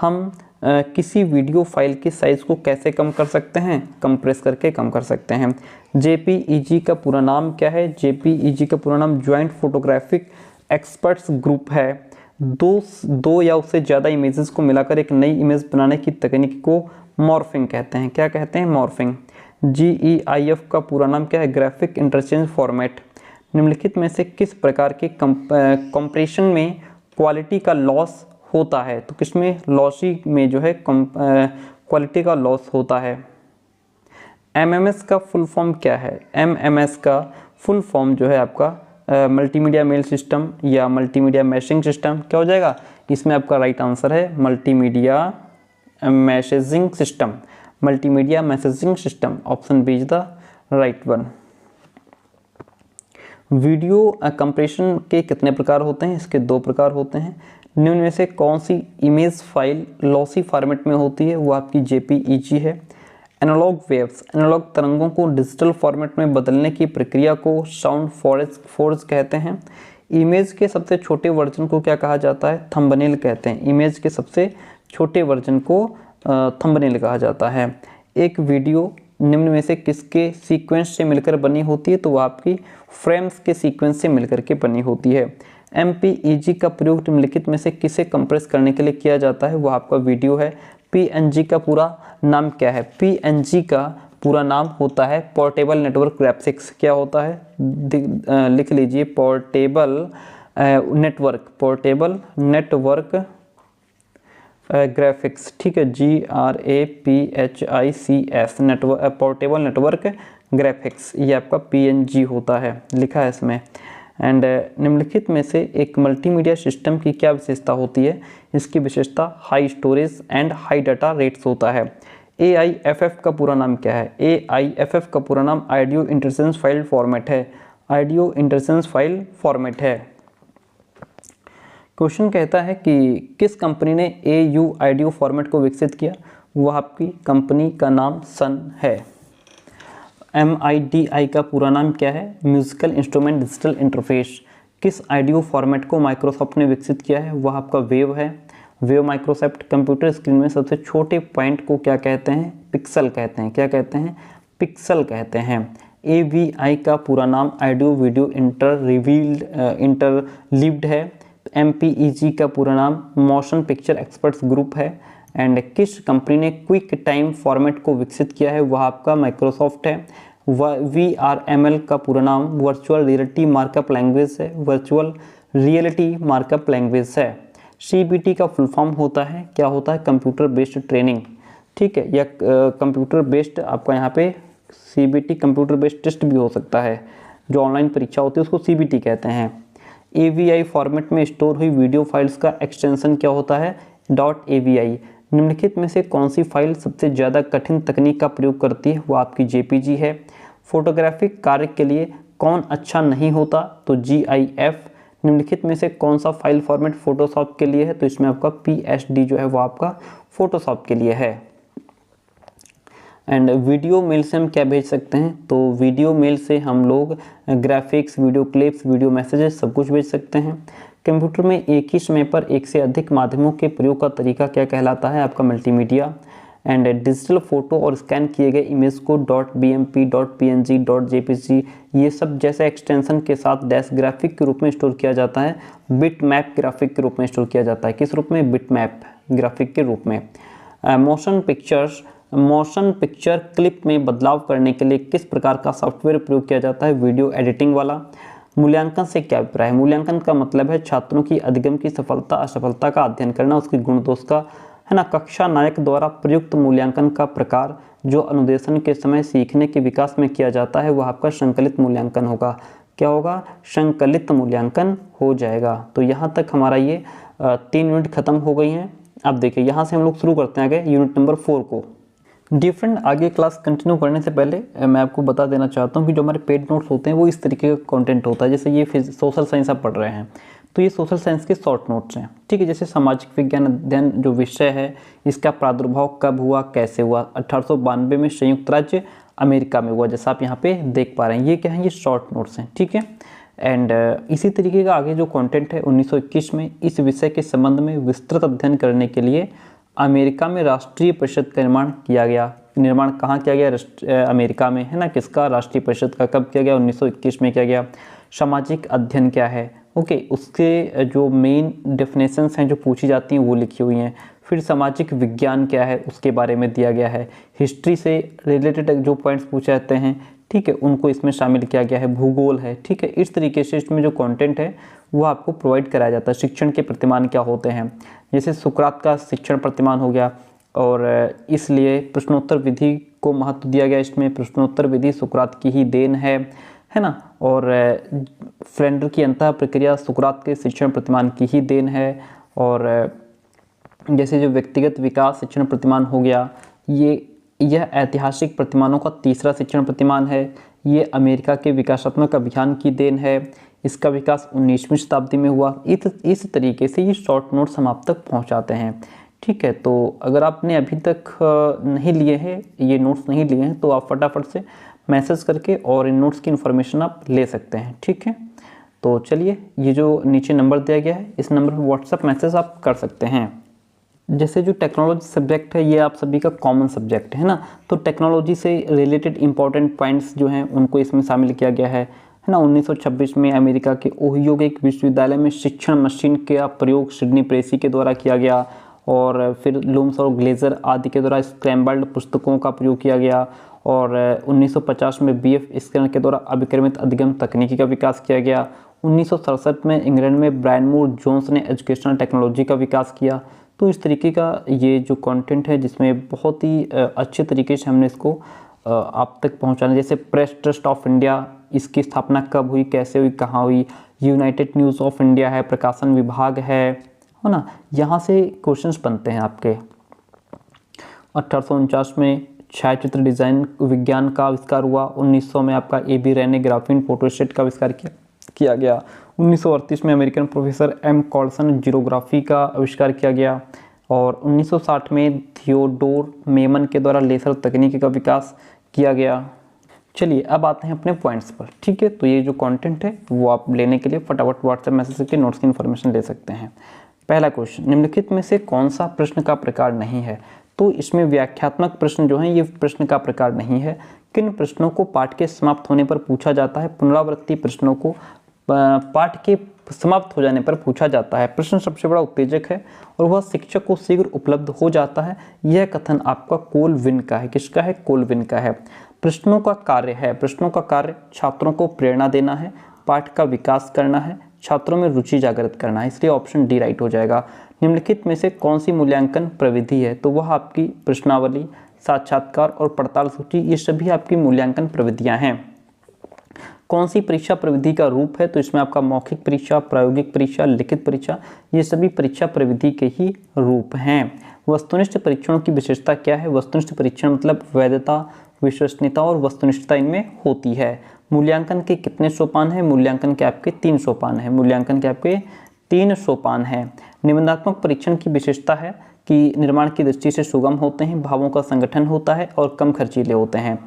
हम किसी वीडियो फाइल के साइज़ को कैसे कम कर सकते हैं? कंप्रेस करके कम कर सकते हैं। JPEG का पूरा नाम क्या है? JPEG का पूरा नाम जॉइंट फोटोग्राफिक एक्सपर्ट्स ग्रुप है। दो या उससे ज़्यादा इमेजेस को मिलाकर एक नई इमेज बनाने की तकनीक को मॉर्फिंग कहते हैं। क्या कहते हैं? मॉर्फिंग। GEIF का पूरा नाम क्या है? Graphic interchange format. निम्नलिखित में से किस प्रकार के कंप्रेशन में क्वालिटी का लॉस होता है? तो किसमें? लॉसी में जो है क्वालिटी का लॉस होता है। MMS का फुल फॉर्म क्या है? MMS का फुल फॉर्म जो है आपका मल्टीमीडिया मेल सिस्टम या मल्टीमीडिया मैशिंग सिस्टम। क्या हो जाएगा? इसमें आपका राइट आंसर है multimedia messaging system. Multimedia messaging system, option B is the right one. Video compression के कितने प्रकार होते हैं? इसके 2 प्रकार होते हैं। निम्न में से कौन सी इमेज फाइल लॉसी फॉर्मेट में होती है? वो आपकी JPEG है। एनालॉग वेव्स, एनालॉग तरंगों को डिजिटल फॉर्मेट में बदलने की प्रक्रिया को साउंड फोर्ज कहते हैं। इमेज के सबसे छोटे वर्जन को क्या कहा जाता है? थंबनेल कहते हैं। इमेज के सबसे छोटे वर्जन को थंबनेल कहा जाता है। एक वीडियो निम्न में से किसके सीक्वेंस से मिलकर बनी होती है? तो वह आपकी फ्रेम्स के सीक्वेंस से मिलकर के बनी होती है। MPEG का प्रयोग निम्नलिखित में से किसे कंप्रेस करने के लिए किया जाता है? वह आपका वीडियो है। PNG का पूरा नाम क्या है? PNG का पूरा नाम होता है पोर्टेबल नेटवर्क ग्राफिक्स। क्या होता है? लिख लीजिए, पोर्टेबल नेटवर्क ग्राफिक्स। ठीक है, GRAPHICS network, portable network graphics, ये आपका PNG होता है, लिखा है इसमें। एंड निम्नलिखित में से एक मल्टीमीडिया सिस्टम की क्या विशेषता होती है? इसकी विशेषता high storage and high data rates होता है। AIFF का पूरा नाम क्या है? AIFF का पूरा नाम ऑडियो इंटरचेंज फाइल फॉर्मेट है। ऑडियो इंटरचेंज फाइल फॉर्मेट है। क्वेश्चन कहता है कि किस कंपनी ने AU ऑडियो फॉर्मेट को विकसित किया? वह आपकी कंपनी का नाम सन है। MIDI का पूरा नाम क्या है? Musical instrument digital interface. किस ऑडियो फॉर्मेट को माइक्रोसॉफ्ट ने विकसित किया है? वह आपका वेव है। वेव माइक्रोसॉफ्ट कंप्यूटर स्क्रीन में सबसे छोटे पॉइंट को क्या कहते हैं? पिक्सल कहते हैं। क्या कहते हैं? पिक्सल कहते हैं। AVI का पूरा नाम ऑडियो वीडियो इंटरलीव्ड है। MPEG का पूरा नाम मोशन पिक्चर एक्सपर्ट्स ग्रुप है। एंड किस कंपनी ने क्विक टाइम फॉर्मेट को विकसित किया है? वह आपका माइक्रोसॉफ्ट है। VRML का पूरा नाम वर्चुअल रियलिटी मार्कअप लैंग्वेज है। वर्चुअल रियलिटी मार्कअप लैंग्वेज है। CBT का फुल फॉर्म होता है, क्या होता है? Computer based training. ठीक है, या कंप्यूटर बेस्ड आपका यहाँ पे CBT कंप्यूटर बेस्ड टेस्ट भी हो सकता है। जो ऑनलाइन परीक्षा होती है उसको CBT कहते हैं। AVI फॉर्मेट में स्टोर हुई वीडियो फाइल्स का एक्सटेंशन क्या होता है? .AVI। निम्नलिखित में से कौन सी फाइल सबसे ज़्यादा कठिन तकनीक का प्रयोग करती है? वो आपकी JPG है। फोटोग्राफिक कार्य के लिए कौन अच्छा नहीं होता? तो GIF। निम्नलिखित में से कौन सा फाइल फॉर्मेट फोटोशॉप के लिए है? तो इसमें आपका PSD जो है वो आपका फोटोशॉप के लिए है। एंड वीडियो मेल से हम क्या भेज सकते हैं? तो वीडियो मेल से हम लोग graphics, video clips, video messages सब कुछ भेज सकते हैं। कंप्यूटर में एक ही समय पर एक से अधिक माध्यमों के प्रयोग का तरीका क्या कहलाता है? आपका मल्टीमीडिया। एंड डिजिटल फोटो और स्कैन किए गए इमेज को .bmp, .png, .jpg ये सब जैसे एक्सटेंशन के साथ डैश ग्राफिक के रूप में स्टोर किया जाता है, बिट मैप ग्राफिक के रूप में स्टोर किया जाता है। किस रूप में? बिट मैप ग्राफिक के रूप में। मोशन पिक्चर क्लिप में बदलाव करने के लिए किस प्रकार का सॉफ्टवेयर प्रयोग किया जाता है? वीडियो एडिटिंग वाला। मूल्यांकन से क्या अभिप्राय है? मूल्यांकन का मतलब है छात्रों की अधिगम की सफलता असफलता का अध्ययन करना, उसकी गुण दोष का, है ना। कक्षा नायक द्वारा प्रयुक्त मूल्यांकन का प्रकार जो अनुदेशन के समय सीखने के विकास में किया जाता है वह आपका संकलित मूल्यांकन होगा। क्या होगा? संकलित मूल्यांकन हो जाएगा। तो यहाँ तक हमारा ये 3 यूनिट खत्म हो गई हैं। अब देखिए यहाँ से हम लोग शुरू करते हैं आगे यूनिट नंबर 4 को। डिफरेंट आगे क्लास कंटिन्यू करने से पहले मैं आपको बता देना चाहता हूँ कि जो हमारे पेड नोट्स होते हैं वो इस तरीके का कंटेंट होता है। जैसे ये सोशल साइंस आप पढ़ रहे हैं तो ये सोशल साइंस के शॉर्ट नोट्स हैं, ठीक है। जैसे सामाजिक विज्ञान अध्ययन जो विषय है इसका प्रादुर्भाव कब हुआ, कैसे हुआ? 1892 में संयुक्त राज्य अमेरिका में हुआ, जैसा आप यहाँ पे देख पा रहे हैं। ये क्या है? ये शॉर्ट नोट्स हैं, ठीक है। एंड इसी तरीके का आगे जो कंटेंट है 1921 में इस विषय के संबंध में विस्तृत अध्ययन करने के लिए अमेरिका में राष्ट्रीय परिषद का निर्माण किया गया। निर्माण कहाँ किया गया? अमेरिका में, है ना। किसका? राष्ट्रीय परिषद का। कब किया गया? 1921 में किया गया। सामाजिक अध्ययन क्या है? ओके, उसके जो मेन डेफिनेशंस हैं जो पूछी जाती हैं वो लिखी हुई हैं। फिर सामाजिक विज्ञान क्या है उसके बारे में दिया गया है। हिस्ट्री से रिलेटेड जो पॉइंट्स पूछे जाते हैं, ठीक है, उनको इसमें शामिल किया गया है। भूगोल है, ठीक है। इस तरीके से इसमें जो कंटेंट है वो आपको प्रोवाइड कराया जाता है। शिक्षण के प्रतिमान क्या होते हैं? जैसे सुकरात का शिक्षण प्रतिमान हो गया और इसलिए प्रश्नोत्तर विधि को महत्व दिया गया। इसमें प्रश्नोत्तर विधि सुकरात की ही देन है ना। और फ्रेंडर की अंतः प्रक्रिया सुकरात के शिक्षण प्रतिमान की ही देन है। और जैसे जो व्यक्तिगत विकास शिक्षण प्रतिमान हो गया, यह ऐतिहासिक प्रतिमानों का तीसरा शिक्षण प्रतिमान है। ये अमेरिका के विकासात्मक अभियान की देन है। इसका विकास 19वीं शताब्दी में हुआ। इस तरीके से ये शॉर्ट नोट्स हम आप तक पहुंचाते हैं, ठीक है। तो अगर आपने अभी तक नहीं लिए हैं, ये नोट्स नहीं लिए हैं, तो आप फटाफट से मैसेज करके और इन नोट्स की इन्फॉर्मेशन आप ले सकते हैं, ठीक है। तो चलिए, ये जो नीचे नंबर दिया गया है इस नंबर पर व्हाट्सएप मैसेज आप कर सकते हैं। जैसे जो टेक्नोलॉजी सब्जेक्ट है ये आप सभी का कॉमन सब्जेक्ट है ना। तो टेक्नोलॉजी से रिलेटेड इंपॉर्टेंट पॉइंट्स जो हैं उनको इसमें शामिल किया गया है ना। 1926 में अमेरिका के ओहियो के एक विश्वविद्यालय में शिक्षण मशीन का प्रयोग सिडनी प्रेसी के द्वारा किया गया। और फिर लूम्स और ग्लेजर आदि के द्वारा स्क्रैम्बल्ड पुस्तकों का प्रयोग किया गया। और 1950 में BF स्कैनर के द्वारा अभिक्रमित अधिगम तकनीकी का विकास किया गया। 1967 में इंग्लैंड में ब्रायन मूर जोन्स ने एजुकेशनल टेक्नोलॉजी का विकास किया। तो इस तरीके का ये जो कंटेंट है जिसमें बहुत ही अच्छे तरीके से हमने इसको आप तक पहुंचाना। जैसे प्रेस ट्रस्ट ऑफ इंडिया, इसकी स्थापना कब हुई, कैसे हुई, कहाँ हुई। यूनाइटेड न्यूज़ ऑफ इंडिया है, प्रकाशन विभाग है ना। यहाँ से क्वेश्चंस बनते हैं आपके। 1849 में छायाचित्र डिज़ाइन विज्ञान का आविष्कार हुआ। 1900 में आपका AB रे ने ग्राफीन फोटोस्टेट का आविष्कार किया गया। 1938 में अमेरिकन प्रोफेसर M कॉल्सन जीरोग्राफी का आविष्कार किया गया। और 1960 में थियोडोर मेमन के द्वारा लेसर तकनीकी का विकास किया गया। चलिए अब आते हैं अपने पॉइंट्स पर, ठीक है। तो ये जो कंटेंट है वो आप लेने के लिए फटाफट व्हाट्सएप मैसेज करके नोट्स की इन्फॉर्मेशन ले सकते हैं। पहला क्वेश्चन, निम्नलिखित में से कौन सा प्रश्न का प्रकार नहीं है? तो इसमें व्याख्यात्मक प्रश्न जो हैं ये प्रश्न का प्रकार नहीं है। किन प्रश्नों को पाठ के समाप्त होने पर पूछा जाता है? पुनरावृत्ति प्रश्नों को पाठ के समाप्त हो जाने पर पूछा जाता है। प्रश्न सबसे बड़ा उत्तेजक है और वह शिक्षक को शीघ्र उपलब्ध हो जाता है। यह कथन आपका कोलविन का है। किसका है? कोलविन का है। प्रश्नों का कार्य है, प्रश्नों का कार्य छात्रों को प्रेरणा देना है, पाठ का विकास करना है, छात्रों में रुचि जागृत करना है। इसलिए ऑप्शन डी राइट हो जाएगा। निम्नलिखित में से कौन सी मूल्यांकन प्रविधि है? तो वह आपकी प्रश्नावली, साक्षात्कार और पड़ताल सूची, ये सभी आपकी मूल्यांकन प्रविधियां हैं। कौन सी परीक्षा प्रविधि का रूप है? तो इसमें आपका मौखिक परीक्षा, प्रायोगिक परीक्षा, लिखित परीक्षा, ये सभी परीक्षा प्रविधि के ही रूप हैं। वस्तुनिष्ठ परीक्षणों की विशेषता क्या है? वस्तुनिष्ठ परीक्षण मतलब वैधता, विश्वसनीयता और वस्तुनिष्ठता इनमें होती है। मूल्यांकन के कितने सोपान हैं? मूल्यांकन के आपके 3 सोपान हैं। मूल्यांकन के आपके 3 सोपान हैं। निबंधात्मक परीक्षण की विशेषता है कि निर्माण की दृष्टि से सुगम होते हैं, भावों का संगठन होता है और कम खर्चीले होते हैं।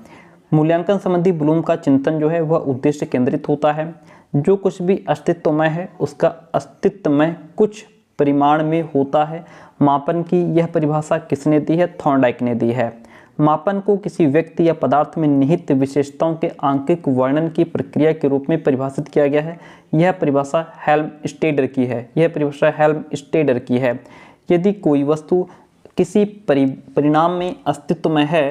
मूल्यांकन संबंधी ब्लूम का चिंतन जो है वह उद्देश्य केंद्रित होता है। जो कुछ भी अस्तित्वमय है उसका अस्तित्व में कुछ परिमाण में होता है। मापन की यह परिभाषा किसने दी है? थॉर्नडाइक ने दी है। मापन को किसी व्यक्ति या पदार्थ में निहित विशेषताओं के आंकिक वर्णन की प्रक्रिया के रूप में परिभाषित किया गया है। यह परिभाषा हेल्मस्टेडर की है। यह परिभाषा हेल्मस्टेडर की है। यदि कोई वस्तु किसी परिणाम में अस्तित्व में है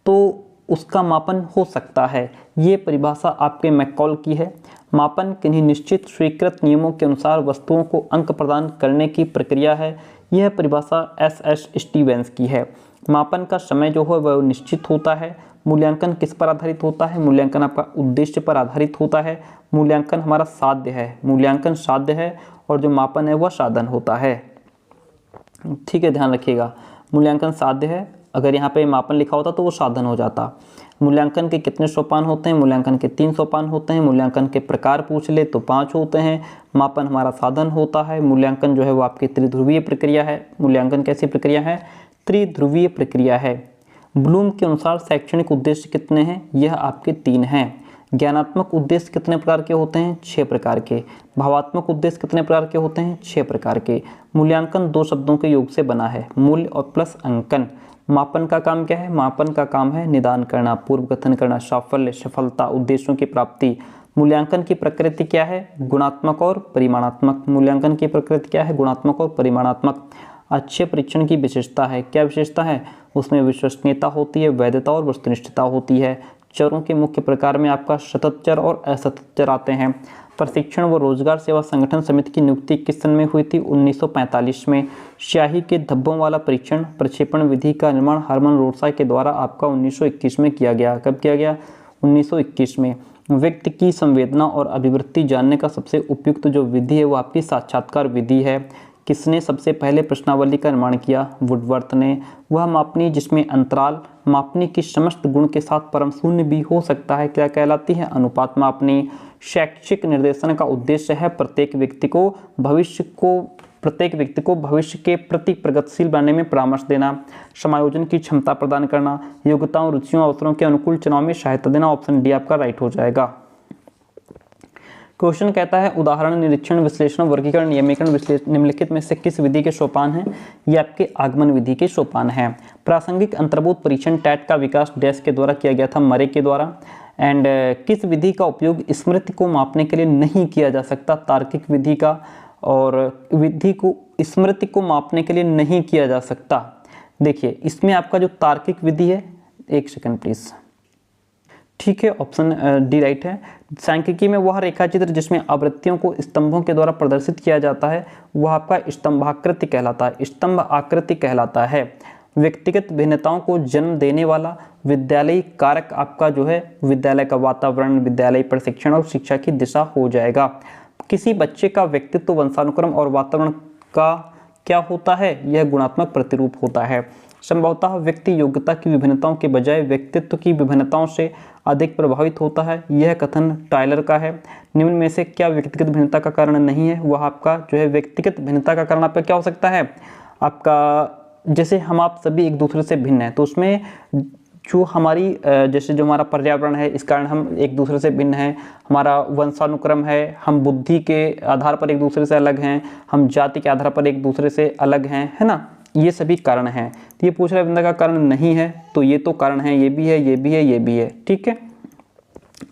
तो उसका मापन हो सकता है। ये परिभाषा आपके मैकॉल की है। मापन किन्हीं निश्चित स्वीकृत नियमों के अनुसार वस्तुओं को अंक प्रदान करने की प्रक्रिया है। यह परिभाषा एस स्टीवेंस की है। मापन का समय जो है वह निश्चित होता है। मूल्यांकन किस पर आधारित होता है? मूल्यांकन आपका उद्देश्य पर आधारित होता है। मूल्यांकन हमारा साध्य है। मूल्यांकन साध्य है और जो मापन है वह साधन होता है। ठीक है, ध्यान रखिएगा, मूल्यांकन साध्य है। अगर यहाँ पे मापन लिखा होता तो वो साधन हो जाता। मूल्यांकन के कितने सोपान होते हैं? मूल्यांकन के 3 सोपान होते हैं। मूल्यांकन के प्रकार पूछ ले तो 5 होते हैं। मापन हमारा साधन होता है। मूल्यांकन जो है वो आपकी त्रिध्रुवीय प्रक्रिया है। मूल्यांकन कैसी प्रक्रिया है? त्रिध्रुवीय प्रक्रिया है। ब्लूम के अनुसार शैक्षणिक उद्देश्य कितने हैं? यह आपके 3 हैं। ज्ञानात्मक उद्देश्य कितने प्रकार के होते हैं? 6 प्रकार के। भावात्मक उद्देश्य कितने प्रकार के होते हैं? 6 प्रकार के। मूल्यांकन 2 शब्दों के योग से बना है, मूल्य और प्लस अंकन। मापन का काम क्या है? मापन का काम है निदान करना, पूर्व कथन करना, साफल्य, सफलता, उद्देश्यों की प्राप्ति। मूल्यांकन की प्रकृति क्या है? गुणात्मक और परिमाणात्मक। मूल्यांकन की प्रकृति क्या है? गुणात्मक और परिमाणात्मक। अच्छे परीक्षण की विशेषता है। क्या विशेषता है? उसमें विश्वसनीयता होती है, वैधता और वस्तुनिष्ठता होती है। चरों के मुख्य प्रकार में आपका सतत चर और असतत चर आते हैं। प्रशिक्षण व रोजगार सेवा संगठन समिति की नियुक्ति किस सन में हुई थी? 1945 में। स्याही के धब्बों वाला परीक्षण प्रक्षेपण विधि का निर्माण हरमन रोडसा के द्वारा आपका 1921 में किया गया। कब किया गया? 1921 में। व्यक्ति की संवेदना और अभिवृत्ति जानने का सबसे उपयुक्त जो विधि है वो आपकी साक्षात्कार विधि है। किसने सबसे पहले प्रश्नावली का निर्माण किया? वुडवर्थ ने। वह मापनी जिसमें अंतराल मापनी की समस्त गुण के साथ परम शून्य भी हो सकता है क्या कहलाती है? अनुपात मापनी। शैक्षिक निर्देशन का उद्देश्य है प्रत्येक व्यक्ति को भविष्य के प्रति प्रगतिशील बनने में परामर्श देना, समायोजन की क्षमता प्रदान करना, योग्यताओं, रुचियों, अवसरों के अनुकूल चुनाव में सहायता देना। ऑप्शन डी आपका राइट हो जाएगा। क्वेश्चन कहता है उदाहरण, निरीक्षण, विश्लेषण, वर्गीकरण, नियमीकरण, विश्लेषण निम्नलिखित में से किस विधि के सोपान हैं? ये आपके आगमन विधि के सोपान हैं। प्रासंगिक अंतर्बोध परीक्षण टैट का विकास डैश के द्वारा किया गया था? मरे के द्वारा। एंड किस विधि का उपयोग स्मृति को मापने के लिए नहीं किया जा सकता? तार्किक विधि का। और विधि को स्मृति को मापने के लिए नहीं किया जा सकता। देखिए इसमें आपका जो तार्किक विधि है, एक सेकंड प्लीज, ठीक है, ऑप्शन डी राइट है। सांख्यिकी में वह रेखाचित्र जिसमें आवृत्तियों को स्तंभों के द्वारा प्रदर्शित किया जाता है वह आपका स्तंभाकृति कहलाता है, स्तंभ आकृति कहलाता है। व्यक्तिगत भिन्नताओं को जन्म देने वाला विद्यालयी कारक आपका जो है विद्यालय का वातावरण, विद्यालय प्रशिक्षण और शिक्षा की दिशा हो जाएगा। किसी बच्चे का व्यक्तित्व वंशानुक्रम और वातावरण का क्या होता है? यह गुणात्मक प्रतिरूप होता है। संभवतः व्यक्ति योग्यता की विभिन्नताओं के बजाय व्यक्तित्व की विभिन्नताओं से अधिक प्रभावित होता है। यह कथन टायलर का है। निम्न में से क्या व्यक्तिगत भिन्नता का कारण नहीं है? वह आपका जो है व्यक्तिगत भिन्नता का कारण आपका क्या हो सकता है? आपका जैसे हम आप सभी एक दूसरे से भिन्न हैं तो उसमें जो हमारी जैसे जो हमारा पर्यावरण है इस कारण हम एक दूसरे से भिन्न हैं, हमारा वंशानुक्रम है, हम बुद्धि के आधार पर एक दूसरे से अलग हैं, हम जाति के आधार पर एक दूसरे से अलग हैं, है ना, ये सभी कारण हैं। तो ये पूछ रहा है भिन्नता का कारण नहीं है, तो ये तो कारण है, ये भी है, ये भी है, ये भी है। ठीक है,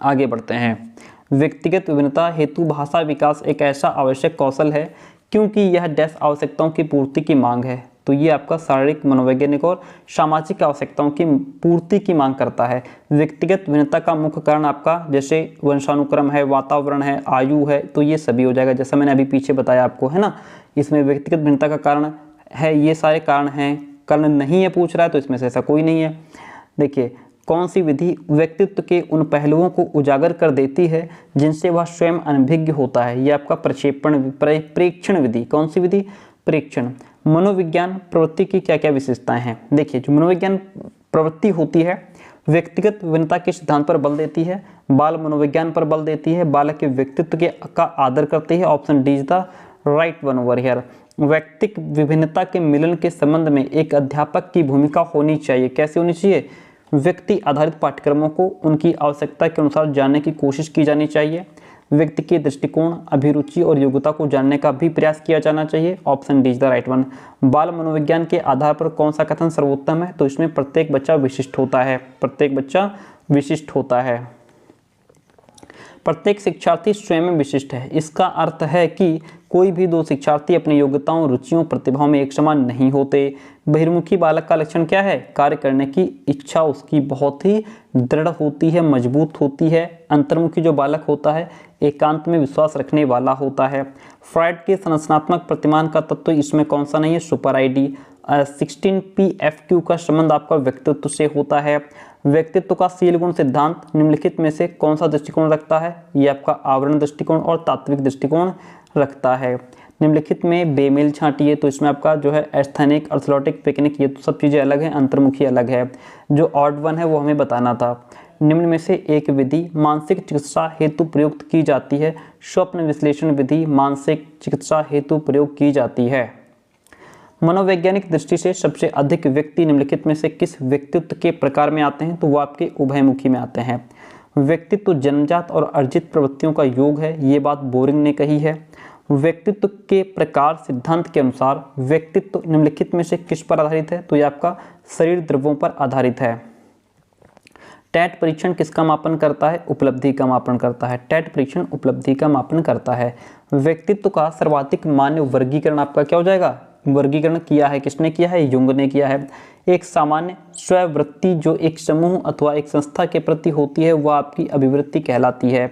आगे बढ़ते हैं। व्यक्तिगत विभिन्नता हेतु भाषा विकास एक ऐसा आवश्यक कौशल है क्योंकि यह डैश आवश्यकताओं की पूर्ति की मांग है। तो ये आपका शारीरिक, मनोवैज्ञानिक और सामाजिक आवश्यकताओं की पूर्ति की मांग करता है। व्यक्तिगत भिन्नता का मुख्य कारण आपका जैसे वंशानुक्रम है, वातावरण है, आयु है, तो ये सभी हो जाएगा जैसा मैंने अभी पीछे बताया आपको, है ना। इसमें व्यक्तिगत भिन्नता का कारण है, ये सारे कारण हैं। कारण नहीं है पूछ रहा है तो इसमें से ऐसा कोई नहीं है। देखिए कौन सी विधि व्यक्तित्व के उन पहलुओं को उजागर कर देती है जिनसे वह स्वयं अनभिज्ञ होता है? ये आपका प्रेक्षण विधि। कौन सी विधि? प्रेक्षण। मनोविज्ञान प्रवृत्ति की क्या क्या विशेषताएं हैं? देखिए जो मनोविज्ञान प्रवृत्ति होती है व्यक्तिगत विभिन्नता के सिद्धांत पर बल देती है, बाल मनोविज्ञान पर बल देती है, बालक के व्यक्तित्व का आदर करती है। Option D is the right one over here. व्यक्तिक विभिन्नता के मिलन के संबंध में एक अध्यापक की भूमिका होनी चाहिए। कैसे होनी चाहिए? व्यक्ति आधारित पाठ्यक्रमों को उनकी आवश्यकता के अनुसार जानने की कोशिश की जानी चाहिए। व्यक्ति के दृष्टिकोण, अभिरुचि और योग्यता को जानने का भी प्रयास किया जाना चाहिए। Option D is the right one. बाल मनोविज्ञान के आधार पर कौन सा कथन सर्वोत्तम है? तो इसमें प्रत्येक बच्चा विशिष्ट होता है, प्रत्येक बच्चा विशिष्ट होता है। प्रत्येक शिक्षार्थी स्वयं विशिष्ट है। इसका अर्थ है कि कोई भी दो शिक्षार्थी अपनी योग्यताओं, रुचियों, प्रतिभाओं में एक समान नहीं होते। बहिर्मुखी बालक का लक्षण क्या है? कार्य करने की इच्छा उसकी बहुत ही दृढ़ होती है, मजबूत होती है। अंतर्मुखी जो बालक होता है एकांत में विश्वास रखने वाला होता है। फ्रायड के संरचनात्मक प्रतिमान का तत्व इसमें कौन सा नहीं है? Super ID. 16P-FQ का संबंध आपका व्यक्तित्व से होता है। व्यक्तित्व का शील गुण सिद्धांत निम्नलिखित में से कौन सा दृष्टिकोण रखता है? ये आपका आवरण दृष्टिकोण और तात्विक दृष्टिकोण रखता है। निम्नलिखित में बेमेल छांटिए, तो इसमें आपका जो है एस्थेनिक, अर्थोलॉटिक, पिकनिक, ये तो सब चीज़ें अलग हैं, अंतर्मुखी अलग है। जो ऑड वन है वो हमें बताना था। निम्न में से एक विधि मानसिक चिकित्सा हेतु प्रयुक्त की जाती है। स्वप्न विश्लेषण विधि मानसिक चिकित्सा हेतु प्रयोग की जाती है। मनोवैज्ञानिक दृष्टि से सबसे अधिक व्यक्ति निम्नलिखित में से किस व्यक्तित्व के प्रकार में आते हैं? तो वो आपके उभयमुखी में आते हैं। व्यक्तित्व जन्मजात और अर्जित प्रवृत्तियों का योग है, ये बात बोरिंग ने कही है। व्यक्तित्व के प्रकार सिद्धांत के अनुसार व्यक्तित्व निम्नलिखित में से किस पर आधारित है? तो ये आपका शरीर द्रव्यों पर आधारित है। टैट परीक्षण किसका मापन करता है? उपलब्धि का मापन करता है। टैट परीक्षण उपलब्धि का मापन करता है। व्यक्तित्व का सर्वाधिक मान्य वर्गीकरण आपका क्या हो जाएगा? वर्गीकरण किया है किसने किया है? युंग ने किया है। एक सामान्य स्ववृत्ति जो एक समूह अथवा एक संस्था के प्रति होती है वह आपकी अभिवृत्ति कहलाती है।